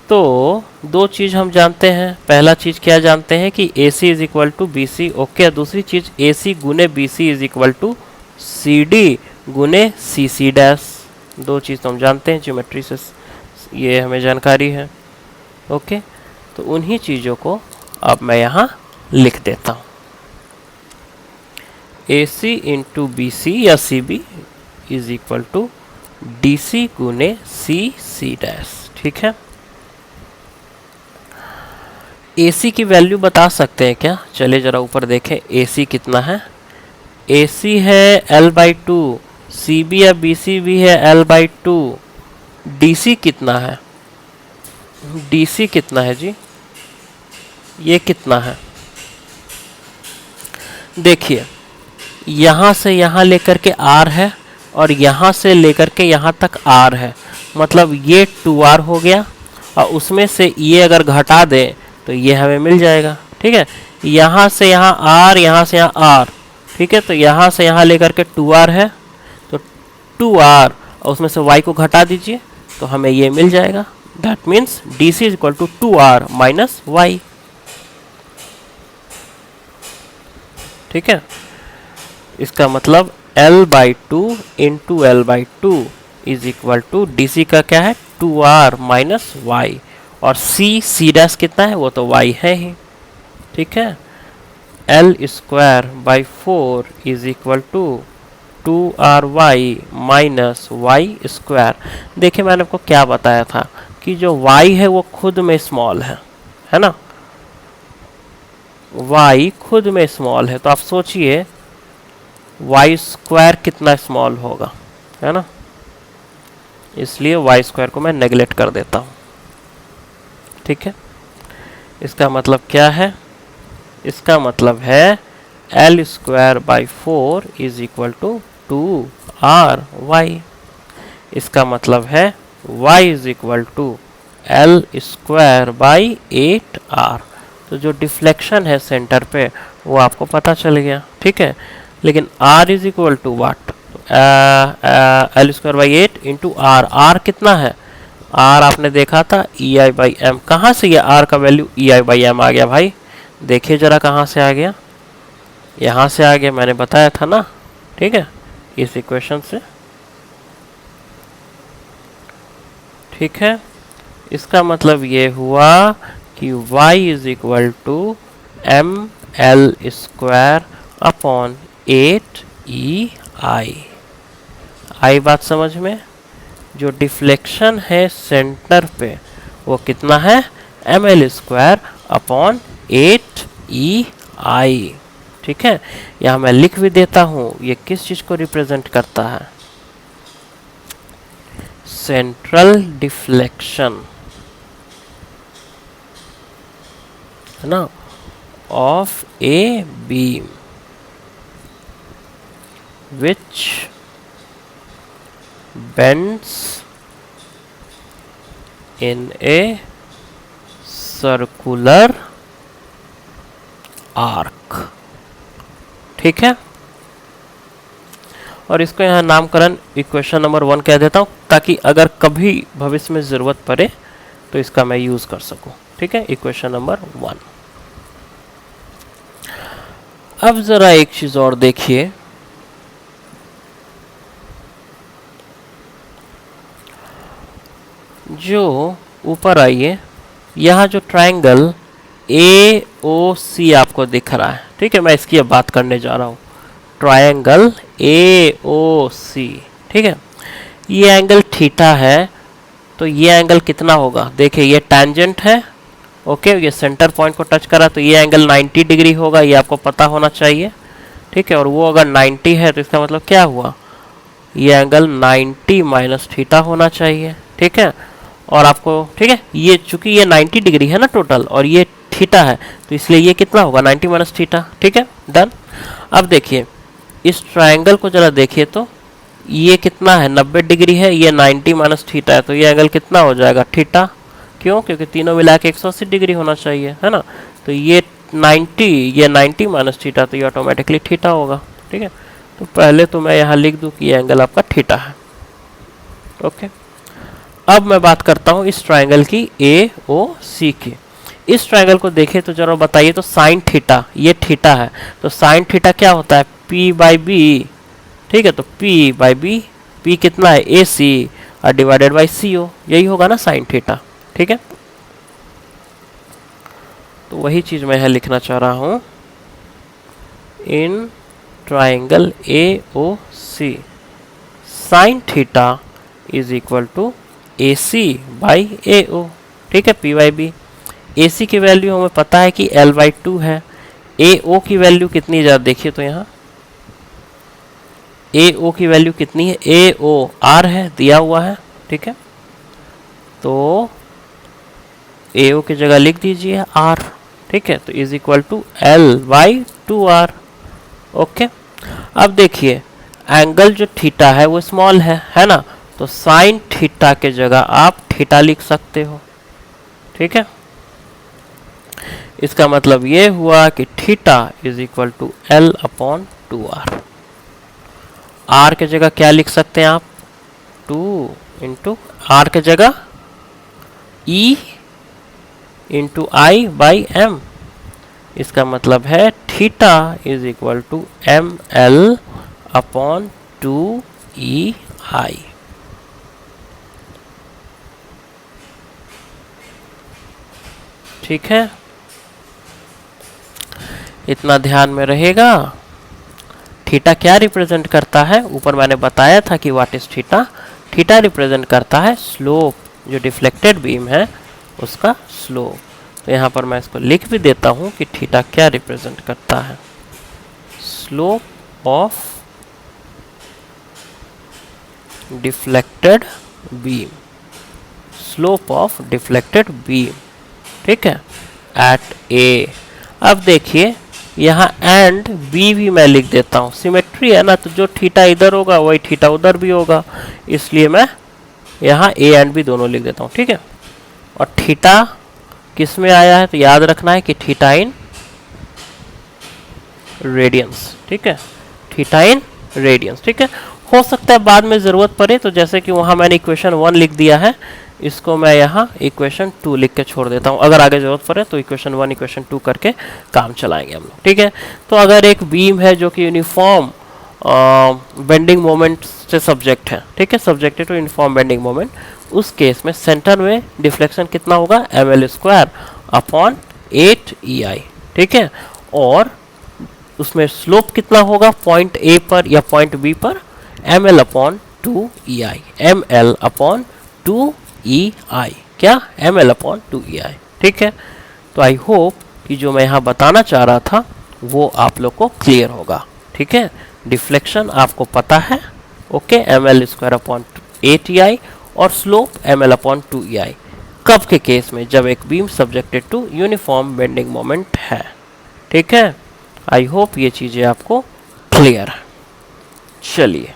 Speaker 1: तो दो चीज हम जानते हैं। पहला चीज क्या जानते हैं कि AC is equal to BC। Okay, दूसरी चीज AC गुने BC is equal to CD गुने CC डैश। दो चीज तो हम जानते हैं ज्योमेट्री से, ये हमें जानकारी है। ओके, तो उन्हीं चीजों को अब मैं यहाँ लिख देता हूँ। AC इंटू BC या CB is equal to DC गुने CC डैश। ठीक है, AC की वैल्यू बता सकते हैं क्या? चलिए जरा ऊपर देखें AC कितना है। AC है L/2, CB या BC भी है L/2। DC कितना है? DC कितना है जी? ये कितना है? देखिए, यहाँ से यहाँ लेकर के R है और यहाँ से लेकर के यहाँ तक R है, मतलब ये 2R हो गया। और उसमें से ये अगर घटा दें तो ये हमें मिल जाएगा। ठीक है, यहाँ से यहाँ R, यहाँ से यहाँ R। ठीक है, तो यहाँ से यहाँ लेकर के 2R है, तो 2R और उसमें से Y को घटा दीजिए तो हमें ये मिल जाएगा। That means DC is equal to 2R minus Y। ठीक है, इसका मतलब L/2 into L/2 is equal to DC का क्या है 2R माइनस Y, और C डैश कितना है? वो तो Y है ही। ठीक है, L²/4 is equal to 2RY minus Y²। देखिए मैंने आपको क्या बताया था कि जो Y है वो खुद में स्मॉल है ना, Y खुद में स्मॉल है। तो आप सोचिए Y² कितना स्मॉल होगा, है ना, इसलिए Y² को मैं नेगलेक्ट कर देता हूँ। ठीक है, इसका मतलब क्या है? इसका मतलब है L²/4 is equal to 2RY। इसका मतलब है Y is equal to L²/8R। तो जो डिफ्लेक्शन है सेंटर पे वो आपको पता चल गया। ठीक है, लेकिन R is equal to what? L²/8 into R। R कितना है? R आपने देखा था EI/m। कहाँ से ये R का वैल्यू EI/m आ गया भाई? देखिए जरा कहाँ से आ गया, यहाँ से आ गया, मैंने बताया था ना। ठीक है, इस इक्वेशन से। ठीक है, इसका मतलब ये हुआ कि Y is equal to ML²/8EI। आई बात समझ में? जो डिफ्लेक्शन है सेंटर पे वो कितना है? ML²/8EI। ठीक है, यहाँ मैं लिख भी देता हूँ ये किस चीज को रिप्रेजेंट करता है? सेंट्रल डिफ्लेक्शन, है ना, of a beam which bends in a circular arc। ठीक है, और इसको यहाँ नामकरण इक्वेशन नंबर 1 कह देता हूँ, ताकि अगर कभी भविष्य में ज़रूरत पड़े तो इसका मैं यूज़ कर सकूँ। ठीक है, इक्वेशन नंबर 1। अब जरा एक चीज और देखिए, जो ऊपर आइए, यहाँ जो ट्रायंगल ए ओ सी आपको दिख रहा है, ठीक है, मैं इसकी अब बात करने जा रहा हूँ। ट्रायंगल ए ओ सी, ठीक है, ये एंगल थीटा है, तो ये एंगल कितना होगा? देखिए ये टैंजेंट है, ओके, ये सेंटर पॉइंट को टच करा तो ये एंगल 90 डिग्री होगा, ये आपको पता होना चाहिए, ठीक है। और वो अगर 90 है तो इसका मतलब क्या हुआ? ये एंगल 90 माइनस थीटा होना चाहिए, ठीक है। और आपको, ठीक है, ये चूंकि ये 90 डिग्री है ना टोटल, और ये थीटा है, तो इसलिए ये कितना होगा? 90 माइनस थीटा, ठीक है, डन। अब देखिए इस ट्रायंगल को जरा देखिए, तो ये कितना है? 90 डिग्री है, ये 90 माइनस थीटा है, तो ये एंगल कितना हो जाएगा? थीटा। क्यों? क्योंकि तीनों मिला के 180 डिग्री होना चाहिए, है ना। तो ये 90 माइनस थीटा, तो ये ऑटोमेटिकली थीटा होगा, ठीक है। तो पहले तो मैं यहाँ लिख दूँ कि ये एंगल आपका थीटा है, ओके। अब मैं बात करता हूँ इस ट्रायंगल की ए ओ सी की। इस ट्रायंगल को देखें तो जरा बताइए, तो साइन थीटा, ये थीटा है, तो साइन थीटा क्या होता है? पी बाई बी, ठीक है। तो पी बाई बी, पी कितना है? ए सी, और डिवाइडेड बाई सी ओ, यही होगा ना साइन थीटा, ठीक है। तो वही चीज मैं यहां लिखना चाह रहा हूं, in triangle A O C sine theta is equal to A C by A O, ठीक है, P by B. A C की वैल्यू हमें पता है कि एल बाई 2 है, ए ओ की वैल्यू कितनी ज़्यादा? देखिए तो यहाँ ए ओ की वैल्यू कितनी है? ए ओ आर है, दिया हुआ है, ठीक है। तो ए ओ की जगह लिख दीजिए आर, ठीक है। तो is equal to L by 2 R, okay. अब देखिए एंगल जो थीटा है वो स्मॉल है ना, तो साइन थीटा के जगह आप थीटा लिख सकते हो, ठीक है। इसका मतलब ये हुआ कि theta is equal to L upon 2 R. R के जगह क्या लिख सकते हैं आप? 2 इंटू आर के जगह E into I by M. इसका मतलब है theta is equal to M L upon 2 E I. ठीक है, इतना ध्यान में रहेगा। थीटा क्या रिप्रेजेंट करता है? ऊपर मैंने बताया था कि what is theta. Theta represent करता है स्लोप, जो डिफ्लेक्टेड बीम है उसका स्लोप। तो यहाँ पर मैं इसको लिख भी देता हूँ कि थीटा क्या रिप्रेजेंट करता है, slope of deflected beam, slope of deflected beam, ठीक है, एट ए। अब देखिए यहाँ एंड बी भी मैं लिख देता हूँ, सिमेट्री है ना, तो जो थीटा इधर होगा वही थीटा उधर भी होगा, इसलिए मैं यहाँ ए एंड बी दोनों लिख देता हूँ, ठीक है। और थीटा किस में आया है? तो याद रखना है कि थीटा इन रेडियंस, ठीक है, थीटा इन रेडियंस, ठीक है। हो सकता है बाद में ज़रूरत पड़े, तो जैसे कि वहाँ मैंने इक्वेशन 1 लिख दिया है, इसको मैं यहाँ इक्वेशन 2 लिख के छोड़ देता हूँ। अगर आगे ज़रूरत पड़े तो इक्वेशन 1 इक्वेशन 2 करके काम चलाएंगे हम लोग, ठीक है। तो अगर एक बीम है जो कि यूनिफॉर्म बेंडिंग मोमेंट से सब्जेक्ट है, ठीक है, subjected to uniform bending moment, उस केस में सेंटर में डिफ्लेक्शन कितना होगा? M L square upon 8 EI, ठीक है। और उसमें स्लोप कितना होगा पॉइंट ए पर या पॉइंट बी पर? M L upon 2 EI, M L upon 2 EI, क्या? एम एल अपॉन 2 EI, ठीक है। तो आई होप कि जो मैं यहाँ बताना चाह रहा था वो आप लोग को क्लियर होगा, ठीक है। डिफ्लेक्शन आपको पता है, okay, M L square upon 8 EI, और slope M L upon 2 EI। कब के केस में? जब एक beam subjected to uniform bending moment है, ठीक है। आई होप ये चीज़ें आपको क्लियर है। चलिए,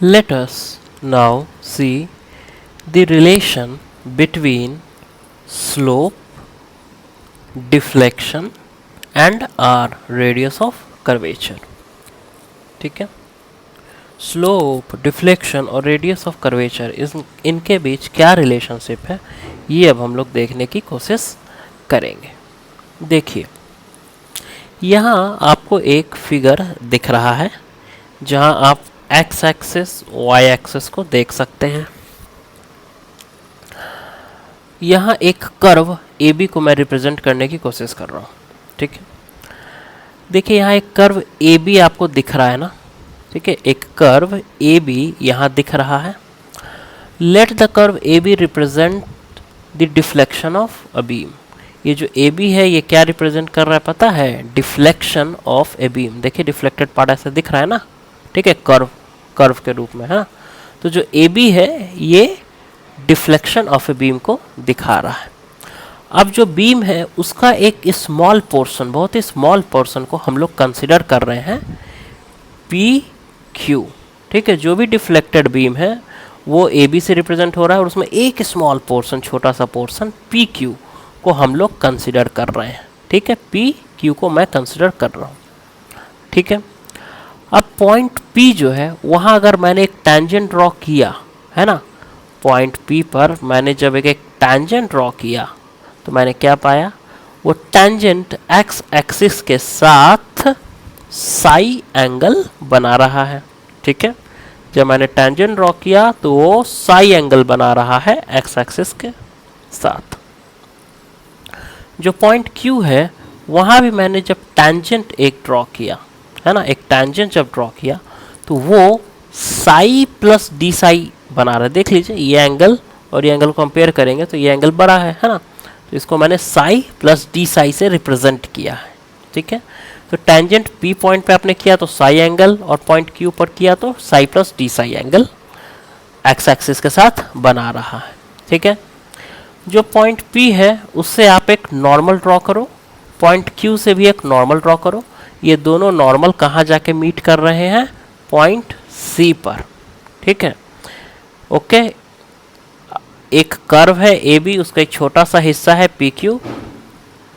Speaker 1: let us now see the relation between slope, deflection and r radius of curvature, ठीक है। स्लोप, डिफ्लेक्शन और रेडियस ऑफ कर्वेचर, इनके बीच क्या रिलेशनशिप है, ये अब हम लोग देखने की कोशिश करेंगे। देखिए, यहाँ आपको एक फिगर दिख रहा है जहाँ आप एक्स एक्सिस वाई एक्सिस को देख सकते हैं। यहाँ एक कर्व ए बी को मैं रिप्रेजेंट करने की कोशिश कर रहा हूँ, ठीक है। देखिए, यहाँ एक कर्व ए बी आपको दिख रहा है ना, ठीक है, एक कर्व ए बी यहाँ दिख रहा है। Let the curve A B represent the deflection of a beam. ये जो ए बी है ये क्या रिप्रेजेंट कर रहा है पता है? Deflection of a beam. देखिए डिफ्लेक्टेड पार्ट ऐसे दिख रहा है ना, ठीक है, कर्व के रूप में। हाँ, तो जो ए बी है ये डिफ्लेक्शन ऑफ ए बीम को दिखा रहा है। अब जो बीम है उसका एक स्मॉल पोर्शन, बहुत ही स्मॉल पोर्शन को हम लोग कंसिडर कर रहे हैं पी क्यू, ठीक है। जो भी डिफ्लेक्टेड बीम है वो ए बी से रिप्रेजेंट हो रहा है और उसमें एक स्मॉल पोर्शन, छोटा सा पोर्शन पी क्यू को हम लोग कंसिडर कर रहे हैं, ठीक है। पी क्यू को मैं कंसिडर कर रहा हूँ, ठीक है। अब पॉइंट पी जो है वहाँ अगर मैंने एक टैंजेंट ड्रॉ किया है ना, पॉइंट पी पर मैंने जब एक टैंजेंट ड्रॉ किया तो मैंने क्या पाया? वो टैंजेंट एक्स एक्सिस के साथ साई एंगल बना रहा है, ठीक है। जब मैंने टैंजेंट ड्रॉ किया तो वो साई एंगल बना रहा है एक्स एक्सिस के साथ। जो पॉइंट क्यू है वहाँ भी मैंने जब टैंजेंट एक ड्रॉ किया है ना, एक टैंजेंट जब ड्रॉ किया तो वो साई प्लस डी साई बना रहा है। देख लीजिए, ये एंगल और ये एंगल कंपेयर करेंगे तो ये एंगल बड़ा है ना, तो इसको मैंने साई प्लस डी साई से रिप्रेजेंट किया है, ठीक है। तो टैंजेंट पी पॉइंट पे आपने किया तो साई एंगल, और पॉइंट क्यू पर किया तो Sai plus D Sai angle x axis के साथ बना रहा है, ठीक है। जो पॉइंट पी है उससे आप एक नॉर्मल ड्रॉ करो, पॉइंट क्यू से भी एक नॉर्मल ड्रॉ करो। ये दोनों नॉर्मल कहाँ जाके मीट कर रहे हैं? पॉइंट सी पर, ठीक है, ओके। एक कर्व है ए बी, उसका एक छोटा सा हिस्सा है P Q.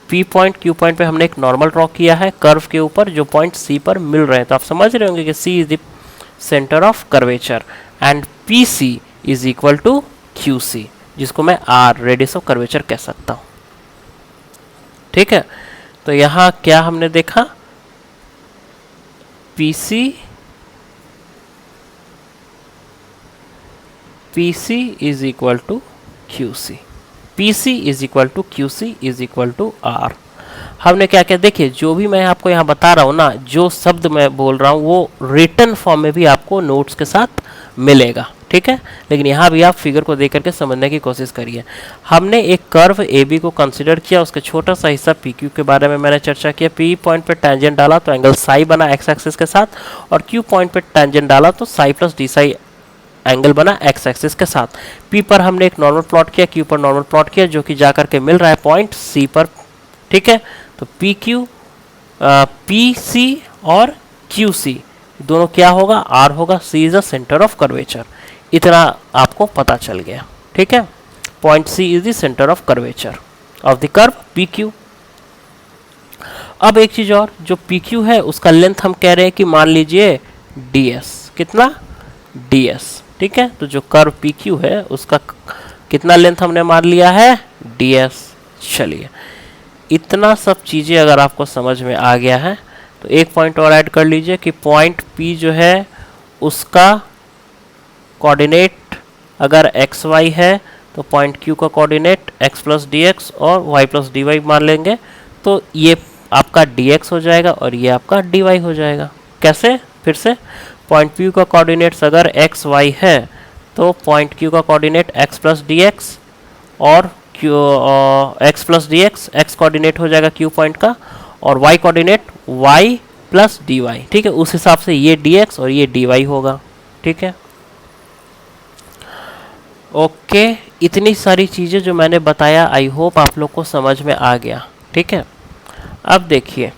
Speaker 1: P point Q point पे हमने एक नॉर्मल ड्रॉ किया है कर्व के ऊपर जो पॉइंट सी पर मिल रहे हैं। तो आप समझ रहे होंगे कि C is the centre of curvature and P C is equal to Q C, जिसको मैं आर रेडियस ऑफ कर्वेचर कह सकता हूँ, ठीक है। तो यहाँ क्या हमने देखा? PC is equal to QC, PC is equal to QC is equal to R। हमने क्या क्या देखिए, जो भी मैं आपको यहाँ बता रहा हूँ ना, जो शब्द मैं बोल रहा हूँ वो रिटन फॉर्म में भी आपको नोट्स के साथ मिलेगा, ठीक है। लेकिन यहाँ भी आप फिगर को देख करके समझने की कोशिश करिए। हमने एक कर्व ए बी को कंसिडर किया, उसका छोटा सा हिस्सा पी क्यू के बारे में मैंने चर्चा किया। पी पॉइंट पे टैंजेंट डाला तो एंगल साई बना एक्स एक्सिस के साथ, और क्यू पॉइंट पे टैंजेंट डाला तो Sai plus D Sai angle बना एक्स एक्सिस के साथ। पी पर हमने एक नॉर्मल प्लॉट किया, क्यू पर नॉर्मल प्लॉट किया, जो कि जाकर के मिल रहा है पॉइंट सी पर, ठीक है। तो पी क्यू, पी सी और क्यू सी दोनों क्या होगा? आर होगा। C is the centre of curvature, इतना आपको पता चल गया, ठीक है। Point C is the centre of curvature of the curve P Q. अब एक चीज और, जो पी क्यू है उसका लेंथ हम कह रहे हैं कि मान लीजिए डी एस, कितना? डी एस, ठीक है। तो जो कर्व पी क्यू है उसका कितना लेंथ हमने मान लिया है? D S. चलिए, इतना सब चीज़ें अगर आपको समझ में आ गया है तो एक पॉइंट और ऐड कर लीजिए कि पॉइंट पी जो है उसका कोऑर्डिनेट अगर एक्स वाई है तो पॉइंट क्यू का coordinate x plus d x और वाई प्लस डी वाई मान लेंगे, तो ये आपका डी एक्स हो जाएगा और ये आपका डी वाई हो जाएगा। कैसे? फिर से, पॉइंट पी का कोऑर्डिनेट्स अगर एक्स वाई है तो पॉइंट क्यू का coordinate x plus d x और Q x plus d x, x coordinate हो जाएगा क्यू पॉइंट का, और y coordinate y plus d y, ठीक है। उस हिसाब से ये डी एक्स और ये डी वाई होगा, ठीक है। ओके, इतनी सारी चीज़ें जो मैंने बताया आई होप आप लोग को समझ में आ गया, ठीक है। अब देखिए,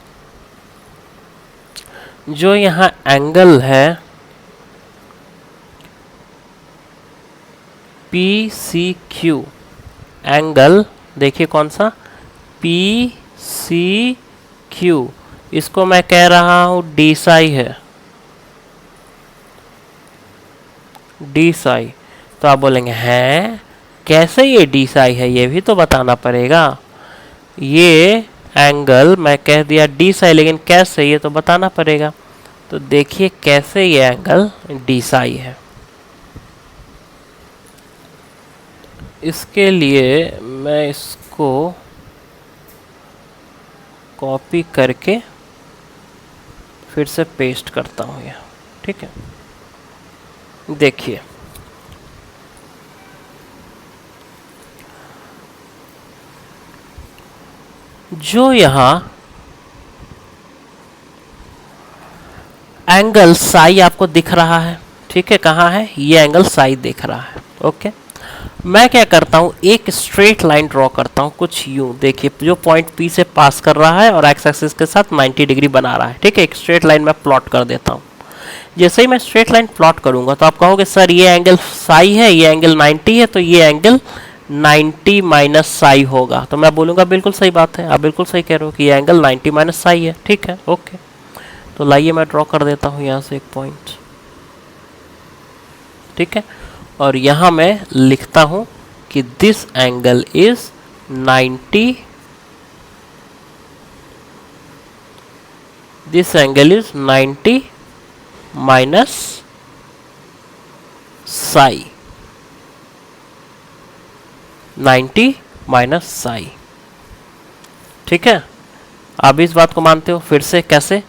Speaker 1: जो यहाँ एंगल है पी सी क्यू, एंगल देखिए कौन सा? पी सी क्यू, इसको मैं कह रहा हूँ डी साई है, डी साई। तो आप बोलेंगे हैं कैसे ये डी साई है, ये भी तो बताना पड़ेगा। ये एंगल मैं कह दिया डी साई, लेकिन कैसे ये तो बताना पड़ेगा। तो देखिए कैसे ये एंगल डी साई है। इसके लिए मैं इसको कॉपी करके फिर से पेस्ट करता हूँ यहाँ, ठीक है। देखिए जो यहाँ एंगल साई आपको दिख रहा है, ठीक है, कहाँ है ये एंगल साई दिख रहा है, ओके। मैं क्या करता हूँ एक स्ट्रेट लाइन ड्रॉ करता हूँ कुछ यूं, देखिए जो पॉइंट पी से पास कर रहा है और एक्स एक्सिस के साथ 90 डिग्री बना रहा है, ठीक है। एक स्ट्रेट लाइन में प्लॉट कर देता हूँ। जैसे ही मैं स्ट्रेट लाइन प्लॉट करूंगा तो आप कहोगे सर ये एंगल साई है, ये एंगल 90 है, तो ये एंगल 90 माइनस साई होगा। तो मैं बोलूँगा बिल्कुल सही बात है, आप बिल्कुल सही कह रहे हो कि ये एंगल 90 माइनस साई है, ठीक है, ओके। तो लाइए मैं ड्रॉ कर देता हूँ यहाँ से एक पॉइंट, ठीक है। और यहाँ मैं लिखता हूँ कि this angle is 90, this angle is 90 minus psi, 90 minus psi, ठीक है। आप इस बात को मानते हो? फिर से कैसे?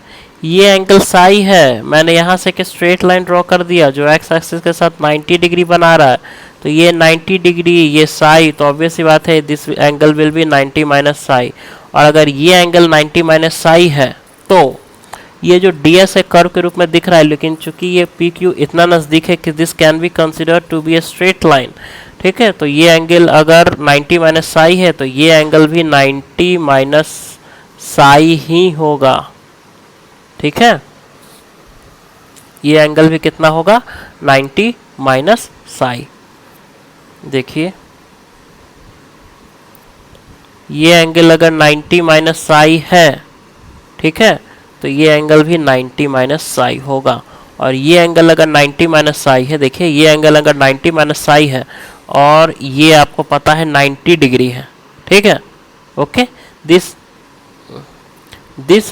Speaker 1: ये एंगल साई है, मैंने यहाँ से एक स्ट्रेट लाइन ड्रॉ कर दिया जो एक्स एक्सिस के साथ 90 डिग्री बना रहा है, तो ये 90 डिग्री, ये साई, तो ऑब्वियस सी बात है this angle will be 90 minus psi. और अगर ये एंगल 90 माइनस साई है तो ये जो डी एस है कर्व के रूप में दिख रहा है, लेकिन चूंकि ये पी क्यू इतना नज़दीक है कि this can be consider to be a straight line, ठीक है। तो ये एंगल अगर 90 माइनस साई है तो ये एंगल भी 90 माइनस साई ही होगा, ठीक है। ये एंगल भी कितना होगा? 90 माइनस साई। देखिए ये एंगल अगर 90 माइनस साई है, ठीक है, तो ये एंगल भी 90 माइनस साई होगा। और ये एंगल अगर 90 माइनस साई है, देखिए ये एंगल अगर 90 माइनस साई है और ये आपको पता है 90 डिग्री है, ठीक है, okay. This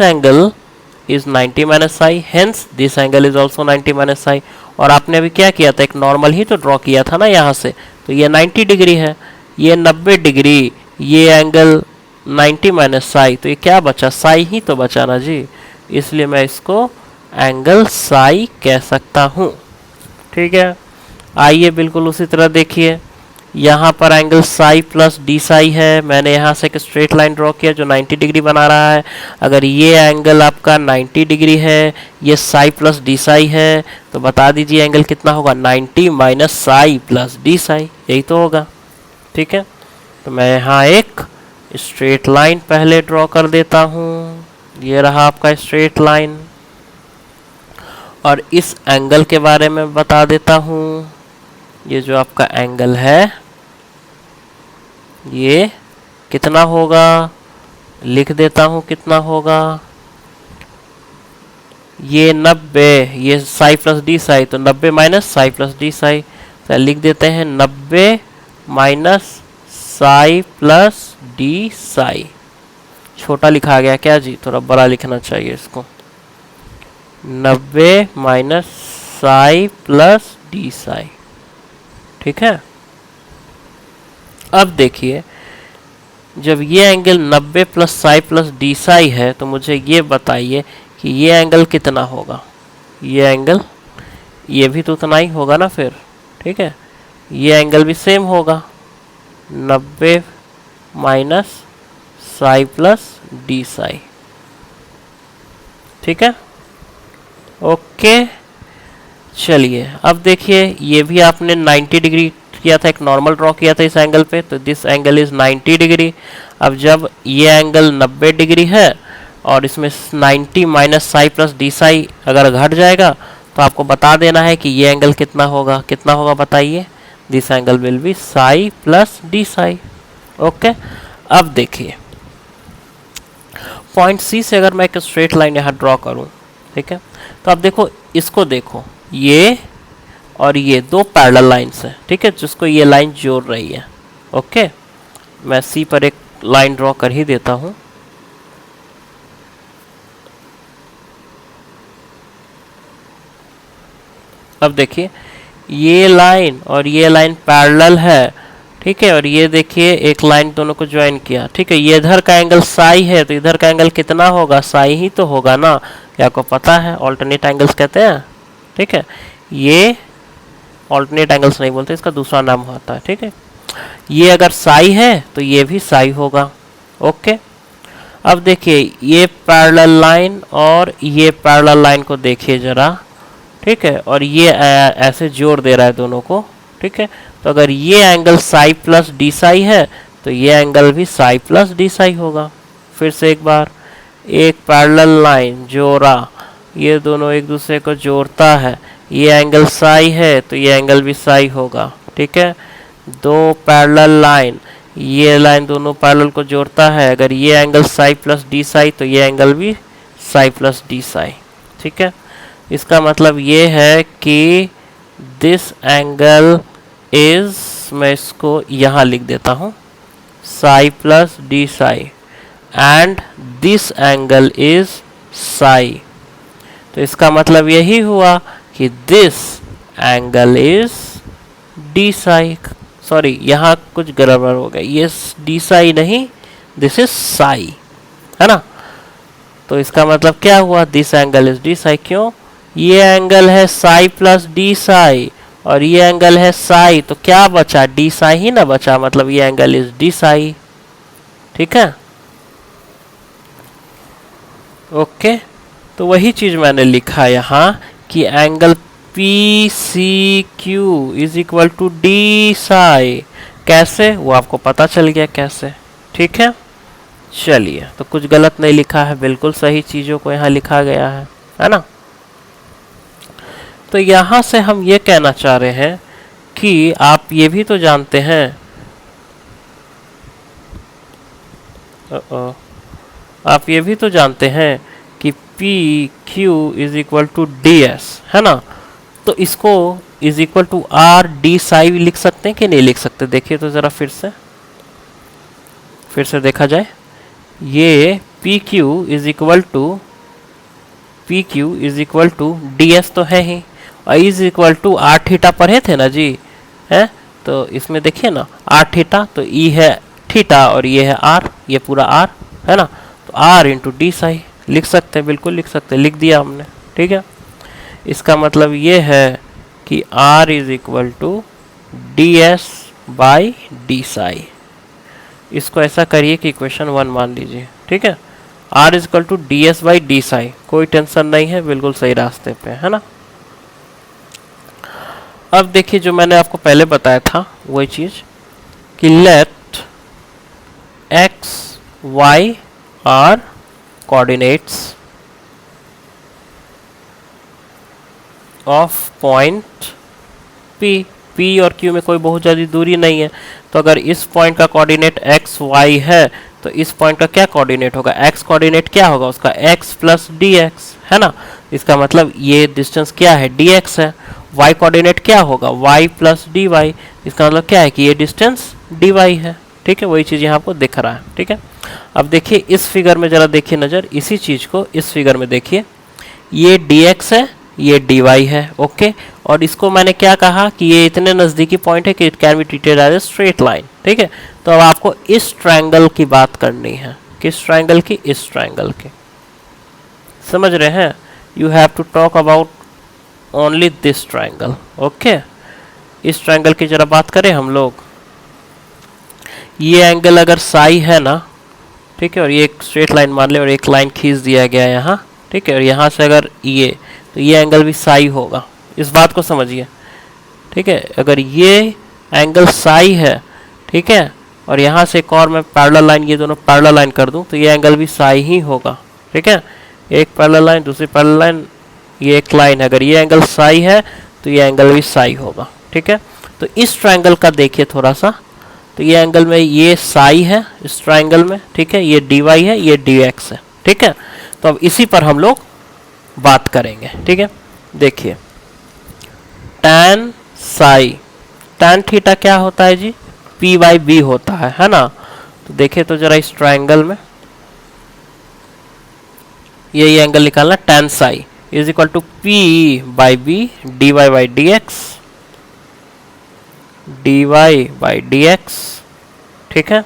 Speaker 1: angle is 90 minus psi, hence this angle is also 90 minus psi. और आपने अभी क्या किया था? एक नॉर्मल ही तो ड्रॉ किया था ना यहाँ से, तो ये 90 डिग्री है, ये 90 डिग्री, ये एंगल 90 माइनस साई, तो ये क्या बचा? साई ही तो बचा ना जी, इसलिए मैं इसको एंगल साई कह सकता हूँ, ठीक है। आइए बिल्कुल उसी तरह देखिए, यहाँ पर angle Sai plus D Sai है, मैंने यहाँ से एक स्ट्रेट लाइन ड्रॉ किया जो 90 डिग्री बना रहा है। अगर ये एंगल आपका 90 डिग्री है, ये साई प्लस डी साई है, तो बता दीजिए एंगल कितना होगा? 90 minus psi plus D Sai, यही तो होगा, ठीक है। तो मैं यहाँ एक स्ट्रेट लाइन पहले ड्रॉ कर देता हूँ, ये रहा आपका स्ट्रेट लाइन। और इस एंगल के बारे में बता देता हूँ, ये जो आपका एंगल है ये कितना होगा, लिख देता हूँ कितना होगा। ये 90, ये साई प्लस डी साई, तो 90 minus psi plus D Sai, तो लिख देते हैं 90 minus psi plus D Sai. छोटा लिखा गया क्या जी? थोड़ा बड़ा लिखना चाहिए इसको। 90 minus psi plus D Sai, ठीक है। अब देखिए जब ये angle 90 plus psi plus D Sai है, तो मुझे ये बताइए कि ये एंगल कितना होगा? ये एंगल, ये भी तो उतना ही होगा ना फिर, ठीक है। ये एंगल भी सेम होगा, 90 minus psi plus D Sai, ठीक है, ओके। चलिए अब देखिए ये भी आपने 90 डिग्री किया था, एक नॉर्मल ड्रॉ किया था इस एंगल पे, तो दिस एंगल इज 90 डिग्री। अब जब ये एंगल 90 डिग्री है और इसमें 90 minus psi plus D Sai अगर घट जाएगा तो आपको बता देना है कि ये एंगल कितना होगा। कितना होगा बताइए? This angle will be Sai plus D Sai, okay. अब देखिए पॉइंट सी से अगर मैं एक स्ट्रेट लाइन यहाँ ड्रॉ करूँ, ठीक है, तो अब देखो इसको देखो, ये और ये दो पैरेलल लाइंस है, ठीक है, जिसको ये लाइन जोड़ रही है। ओके, मैं सी पर एक लाइन ड्रॉ कर ही देता हूं। अब देखिए ये लाइन और ये लाइन पैरेलल है, ठीक है, और ये देखिए एक लाइन दोनों को ज्वाइन किया, ठीक है। ये इधर का एंगल साई है तो इधर का एंगल कितना होगा, साई ही तो होगा ना, क्या आपको पता है, ऑल्टरनेट एंगल्स कहते हैं, ठीक है। ये ऑल्टरनेट एंगल्स नहीं बोलते, इसका दूसरा नाम होता है, ठीक है। ये अगर साई है तो ये भी साई होगा। ओके, अब देखिए ये पैरेलल लाइन और ये पैरेलल लाइन को देखिए जरा, ठीक है, और ये ऐसे जोड़ दे रहा है दोनों को, ठीक है। तो अगर ये angle Sai plus D Sai है तो ये एंगल भी साई प्लस डी साई होगा। फिर से एक बार, एक पैरेलल लाइन जोड़ा, ये दोनों एक दूसरे को जोड़ता है, ये एंगल साई है तो ये एंगल भी साई होगा, ठीक है। दो पैरेलल लाइन, ये लाइन दोनों पैरेलल को जोड़ता है, अगर ये angle Sai plus D Sai तो ये एंगल भी साई प्लस डी साई, ठीक है। इसका मतलब ये है कि दिस एंगल इज, मैं इसको यहाँ लिख देता हूँ, Sai plus D Sai, and this angle is Sai. तो इसका मतलब यही हुआ कि this angle is D Sai. Sorry, यहाँ कुछ गड़बड़ हो गया, ये डी साई नहीं, दिस इज साई, है ना। तो इसका मतलब क्या हुआ, this angle is D Sai. क्यों, ये एंगल है साई प्लस डी साई और ये एंगल है साई, तो क्या बचा, डी साई ही ना बचा, मतलब ये एंगल इज डी साई, ठीक है। ओके, तो वही चीज मैंने लिखा यहाँ कि angle P C Q is equal to D psi. कैसे, वो आपको पता चल गया कैसे, ठीक है। चलिए, तो कुछ गलत नहीं लिखा है, बिल्कुल सही चीजों को यहाँ लिखा गया है ना। तो यहाँ से हम ये कहना चाह रहे हैं कि आप ये भी तो जानते हैं, आप ये भी तो जानते हैं कि P Q is equal to D S, है ना। तो इसको is equal to R D psi लिख सकते हैं कि नहीं लिख सकते, देखिए तो ज़रा फिर से देखा जाए। ये P Q is equal to D S तो है ही, और is equal to R theta पढ़े थे ना जी, है। तो इसमें देखिए ना आर थीटा, तो ई है थीटा और ये है आर, ये पूरा आर है ना, तो आर इंटू डी साई लिख सकते हैं, बिल्कुल लिख सकते हैं, लिख दिया हमने, ठीक है। इसका मतलब ये है कि R is equal to D S by D psi. इसको ऐसा करिए कि इक्वेशन 1 मान लीजिए, ठीक है। R is equal to D S by D psi, कोई टेंशन नहीं है, बिल्कुल सही रास्ते पे है ना। अब देखिए जो मैंने आपको पहले बताया था वही चीज कि let x y are coordinates of point P और Q में कोई बहुत ज़्यादा दूरी नहीं है, तो अगर इस पॉइंट का कोऑर्डिनेट x y है तो इस पॉइंट का क्या कोऑर्डिनेट होगा, x कोऑर्डिनेट क्या होगा उसका, x प्लस डी एक्स, है ना। इसका मतलब ये डिस्टेंस क्या है, dx है। y कोऑर्डिनेट क्या होगा, y प्लस डी वाई, इसका मतलब क्या है कि ये डिस्टेंस dy है, ठीक है। वही चीज़ यहाँ आपको दिख रहा है, ठीक है। अब देखिए इस फिगर में ज़रा देखिए नज़र, इसी चीज़ को इस फिगर में देखिए, ये dx है, ये dy है, ओके। और इसको मैंने क्या कहा कि ये इतने नज़दीकी पॉइंट है कि it can be treated as a straight line, ठीक है। तो अब आपको इस ट्रायंगल की बात करनी है, किस ट्रायंगल की, इस ट्रायंगल की, समझ रहे हैं। You have to talk about only this triangle, okay. इस ट्रायंगल की जरा बात करें हम लोग। ये एंगल अगर साई है ना, ठीक है, और ये एक स्ट्रेट लाइन मान ले और एक लाइन खींच दिया गया यहाँ, ठीक है, और यहाँ से अगर ये, तो ये एंगल भी साई होगा, इस बात को समझिए, ठीक है। अगर ये एंगल साई है, ठीक है, और यहाँ से एक और मैं पैरेलल लाइन, ये दोनों पैरेलल लाइन कर दूँ तो ये एंगल भी साई ही होगा, ठीक है। एक पैरेलल लाइन, दूसरी पैरेलल लाइन, ये एक लाइन है, अगर ये एंगल साई है तो ये एंगल भी साई होगा, ठीक है। तो इस ट्रायंगल का देखिए थोड़ा सा, तो ये एंगल में ये साई है इस ट्रायंगल में, ठीक है, ये dy है, ये dx है, ठीक है। तो अब इसी पर हम लोग बात करेंगे, ठीक है। देखिए tan साई, tan थीटा क्या होता है जी, पी बाई बी होता है ना। तो देखे तो जरा इस ट्रायंगल में यही एंगल निकालना, tan psi is equal to P by B D Y by D x, D Y by D X. ठीक है,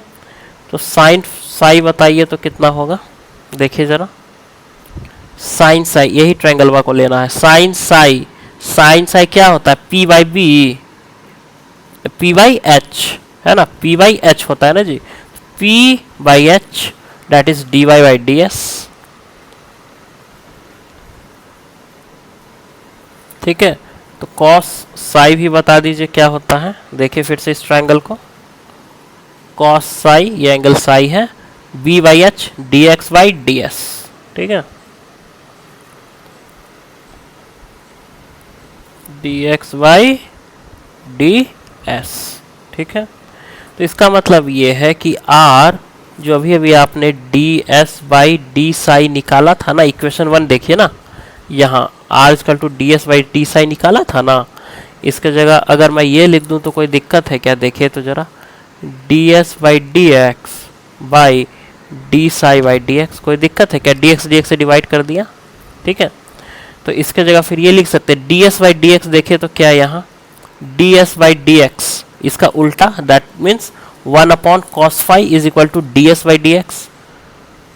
Speaker 1: तो साइन साई बताइए तो कितना होगा, देखिए जरा, साइन साई, यही ट्रायंगल को लेना है, साइन साई, साइन साई क्या होता है, P by B, P by H है ना, पी बाई एच होता है ना जी, P by H that is d Y by D S. ठीक है, तो कॉस साई भी बता दीजिए क्या होता है, देखिए फिर से इस ट्रायंगल को, कॉस साई ये एंगल साई है, B by H D X by D S. ठीक है, D X by D S. ठीक है, तो इसका मतलब ये है कि आर जो अभी अभी आपने D S by D psi निकाला था ना, इक्वेशन 1 देखिए ना, यहाँ R equal to D S by D psi निकाला था ना, इसके जगह अगर मैं ये लिख दूं तो कोई दिक्कत है क्या, देखिए तो जरा, D S by D X by D psi by D x, कोई दिक्कत है क्या, डी एक्स से डिवाइड कर दिया। ठीक है, तो इसके जगह फिर ये लिख सकते हैं D S by D X, देखिए तो क्या यहाँ D S by D X, इसका उल्टा, that means 1 upon cos phi is equal to D S by D x.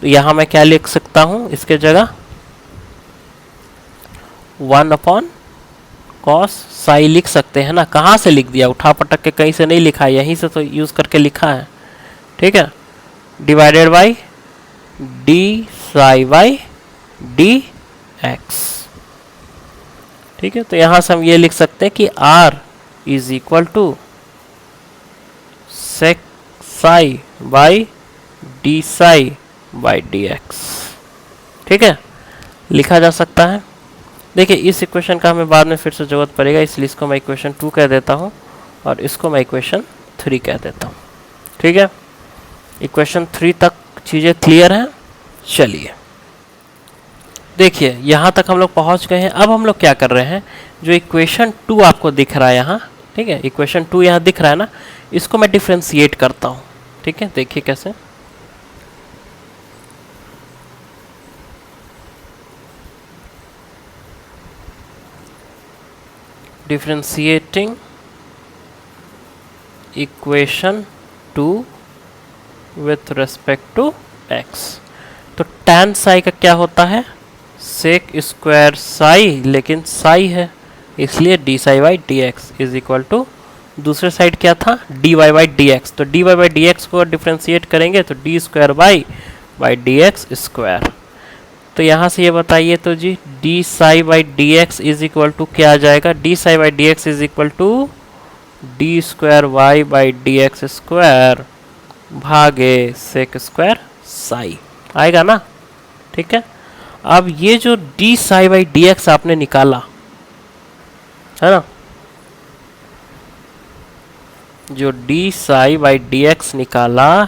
Speaker 1: तो यहाँ मैं क्या लिख सकता हूँ इसके जगह, 1 अपॉन कॉस साई लिख सकते हैं ना, कहाँ से लिख दिया, उठा पटक के कहीं से नहीं लिखा है, यहीं से तो यूज करके लिखा है। ठीक है, divided by D psi by D X. ठीक है, तो यहां से हम ये लिख सकते हैं कि R is equal to sec psi by D psi by D X. ठीक है, लिखा जा सकता है। देखिए इस इक्वेशन का हमें बाद में फिर से जरूरत पड़ेगा, इसलिए इसको मैं इक्वेशन 2 कह देता हूँ और इसको मैं इक्वेशन 3 कह देता हूँ। ठीक है, इक्वेशन 3 तक चीज़ें क्लियर हैं। चलिए देखिए यहाँ तक हम लोग पहुँच गए हैं। अब हम लोग क्या कर रहे हैं, जो इक्वेशन 2 आपको दिख रहा है यहाँ, ठीक है, इक्वेशन 2 यहाँ दिख रहा है ना, इसको मैं डिफ्रेंशिएट करता हूँ। ठीक है, देखिए कैसे, differentiating equation 2 with respect to x। तो tan साई का क्या होता है, सेक स्क्वायर साई, लेकिन साई है इसलिए d psi by D x is equal to, दूसरे साइड क्या था, d Y by D x. तो d Y by D x को डिफ्रेंशिएट करेंगे तो d square by D x square. तो यहाँ से ये बताइए तो जी, d psi by D x is equal to क्या आ जाएगा, d psi by D x is equal to D square Y by D x square भागे सेक स्क्वायर साई आएगा ना। ठीक है, अब ये जो D psi by D x आपने निकाला है ना, जो D psi by D x निकाला,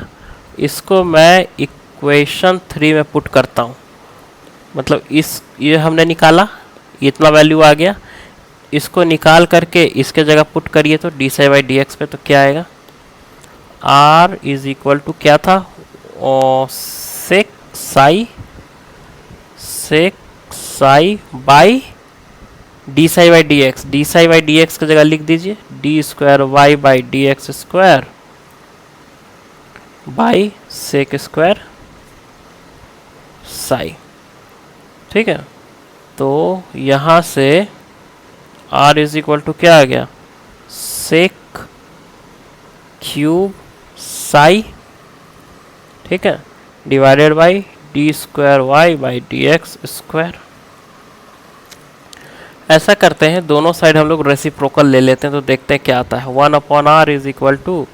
Speaker 1: इसको मैं इक्वेशन 3 में पुट करता हूँ। मतलब ये हमने निकाला, इतना वैल्यू आ गया, इसको निकाल करके इसके जगह पुट करिए तो D psi by D x पे तो क्या आएगा, आर इज इक्वल टू क्या था, sec psi by D psi by D x. D psi by D x की जगह लिख दीजिए d square Y by D x square by sec square psi. ठीक है, तो यहाँ से r इज इक्वल टू क्या आ गया, सेक क्यूब साई, ठीक है, divided by D square Y by D x square. ऐसा करते हैं, दोनों साइड हम लोग रेसिप्रोकल ले लेते हैं तो देखते हैं क्या आता है। 1 upon R is equal to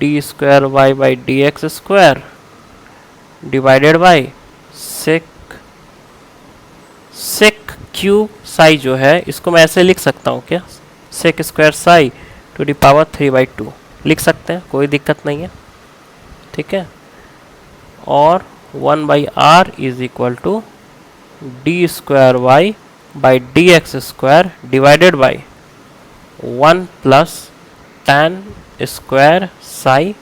Speaker 1: D square Y by D x square divided by sec cube psi जो है, इसको मैं ऐसे लिख सकता हूँ क्या, sec square psi to the power 3/2 लिख सकते हैं, कोई दिक्कत नहीं है। ठीक है, और 1/r is equal to D square Y by D x square divided by 1 plus tan square psi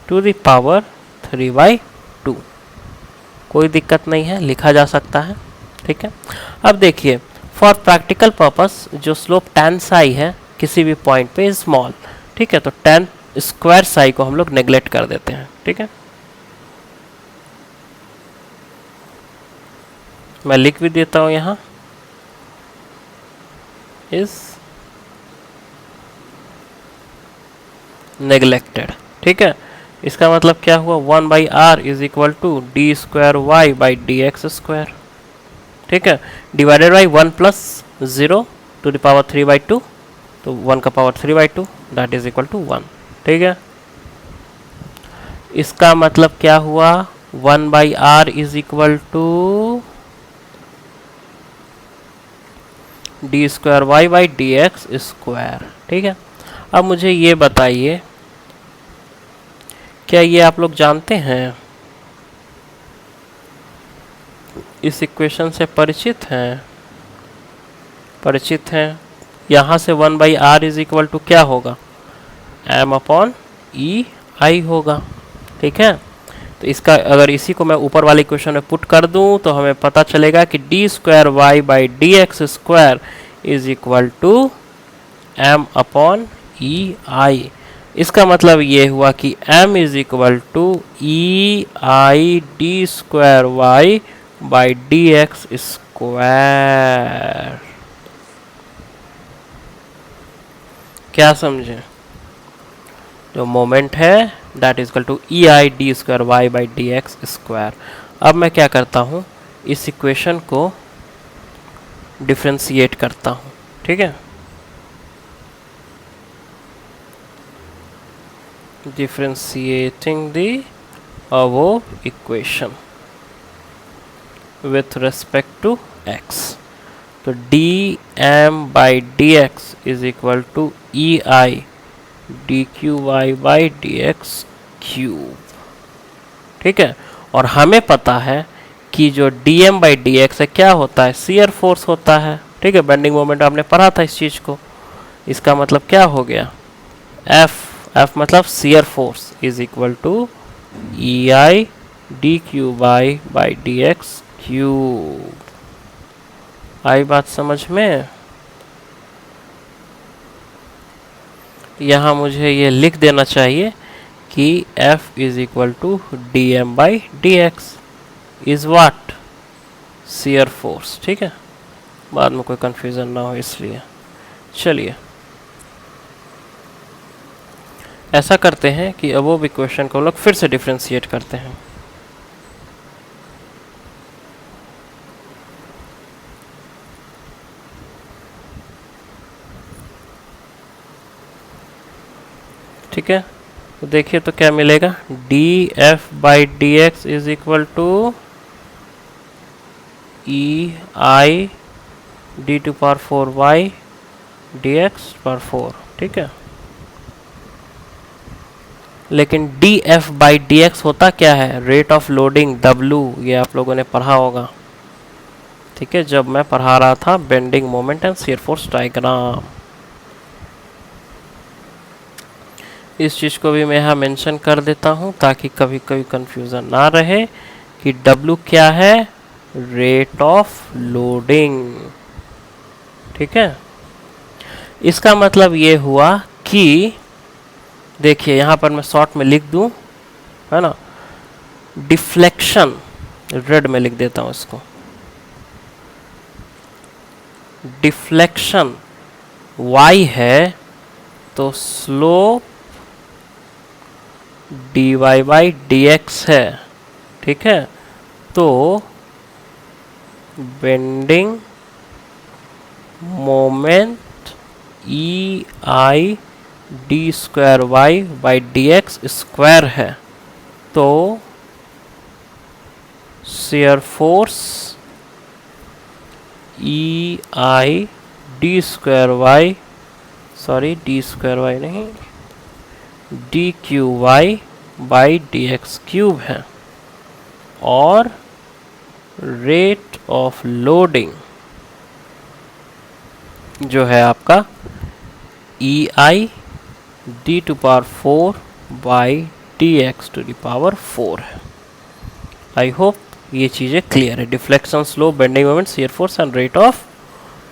Speaker 1: to the power 3/2। कोई दिक्कत नहीं है, लिखा जा सकता है। ठीक है, अब देखिए फॉर प्रैक्टिकल पर्पस जो स्लोप tan साई है किसी भी पॉइंट पे स्मॉल, ठीक है, तो tan स्क्वायर साई को हम लोग नेग्लेक्ट कर देते हैं। ठीक है, मैं लिख भी देता हूं यहां इज नेग्लेक्टेड। ठीक है, इसका मतलब क्या हुआ, 1/r is equal to D square Y by D x square. ठीक है, divided by 1 plus 0 to the power 3/2, तो 1 का power 3/2 that is equal to 1। ठीक है, इसका मतलब क्या हुआ, 1/r is equal to D square Y by D x square. ठीक है, अब मुझे ये बताइए, क्या ये आप लोग जानते हैं, इस इक्वेशन से परिचित हैं? परिचित हैं। यहाँ से 1/r इज इक्वल टू क्या होगा, m अपॉन ई आई होगा। ठीक है, तो इसका अगर इसी को मैं ऊपर वाले इक्वेशन में पुट कर दूं तो हमें पता चलेगा कि d square Y by D x square is equal to m upon E I. इसका मतलब ये हुआ कि m is equal to E I d square Y by D x square. क्या समझे, जो मोमेंट है that is equal to E I d square Y by D x square. अब मैं क्या करता हूँ, इस इक्वेशन को डिफ्रेंशिएट करता हूँ। ठीक है, differentiating the above equation with respect to x, तो dm by dx is equal to ei dqy by dx cube। ठीक है, और हमें पता है कि जो dm by dx है क्या होता है, शियर फोर्स होता है। ठीक है, बेंडिंग मोमेंट आपने पढ़ा था इस चीज को। इसका मतलब क्या हो गया, F मतलब shear force is equal to E I d Q by by D x cube. आई बात समझ में? यहाँ मुझे ये लिख देना चाहिए कि F is equal to D M by D x is what, shear force. ठीक है, बाद में कोई कंफ्यूजन ना हो इसलिए। चलिए ऐसा करते हैं कि अबोव इक्वेशन को लोग फिर से डिफरेंशिएट करते हैं। ठीक है, तो देखिए तो क्या मिलेगा, D F by D x is equal to E I D to power 4 Y D X power 4। ठीक है, लेकिन D F by D X होता क्या है, रेट ऑफ लोडिंग W, ये आप लोगों ने पढ़ा होगा। ठीक है, जब मैं पढ़ा रहा था bending moment and shear force diagram. इस चीज को भी मैं यहाँ मेंशन कर देता हूँ ताकि कभी कभी कंफ्यूजन ना रहे कि W क्या है, रेट ऑफ लोडिंग। ठीक है, इसका मतलब ये हुआ कि देखिए यहां पर मैं शॉर्ट में लिख दूं, है ना, डिफ्लेक्शन, रेड में लिख देता हूं इसको, डिफ्लेक्शन y है तो स्लोप dy बाई dx है। ठीक है, तो bending moment E I d square Y by D x square है, तो shear force E I d square y, sorry d square y नहीं, d Q y by D x cube है, और रेट ऑफ लोडिंग जो है आपका E I D to power 4 by D x to the power 4 है। आई होप ये चीज़ें क्लियर है। Deflection, slope, bending moment, shear force and rate of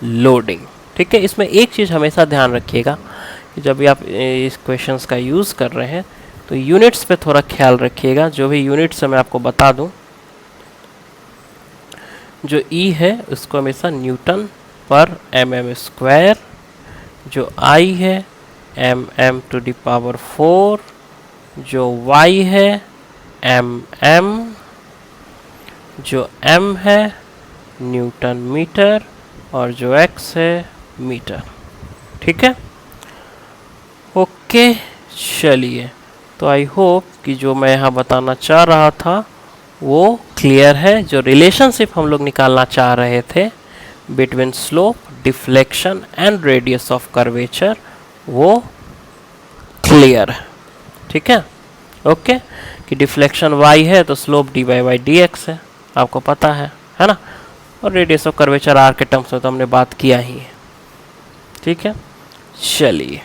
Speaker 1: loading. ठीक है, इसमें एक चीज़ हमेशा ध्यान रखिएगा कि जब भी आप इस क्वेश्चंस का यूज़ कर रहे हैं तो यूनिट्स पे थोड़ा ख्याल रखिएगा। जो भी यूनिट्स है मैं आपको बता दूं, जो ई है उसको हमेशा न्यूटन पर mm स्क्वायर, जो आई है mm टू दी पावर 4, जो y है mm, जो m है न्यूटन मीटर और जो x है मीटर। ठीक है, ओके। चलिए, तो आई होप कि जो मैं यहाँ बताना चाह रहा था वो क्लियर है। जो रिलेशनशिप हम लोग निकालना चाह रहे थे between slope, deflection and radius of curvature, वो क्लियर है। ठीक है, ओके। कि डिफ्लेक्शन y है तो slope dy by D x है, आपको पता है ना। और रेडियस ऑफ कर्वेचर r के टर्म्स में तो हमने बात किया ही है। ठीक है, चलिए।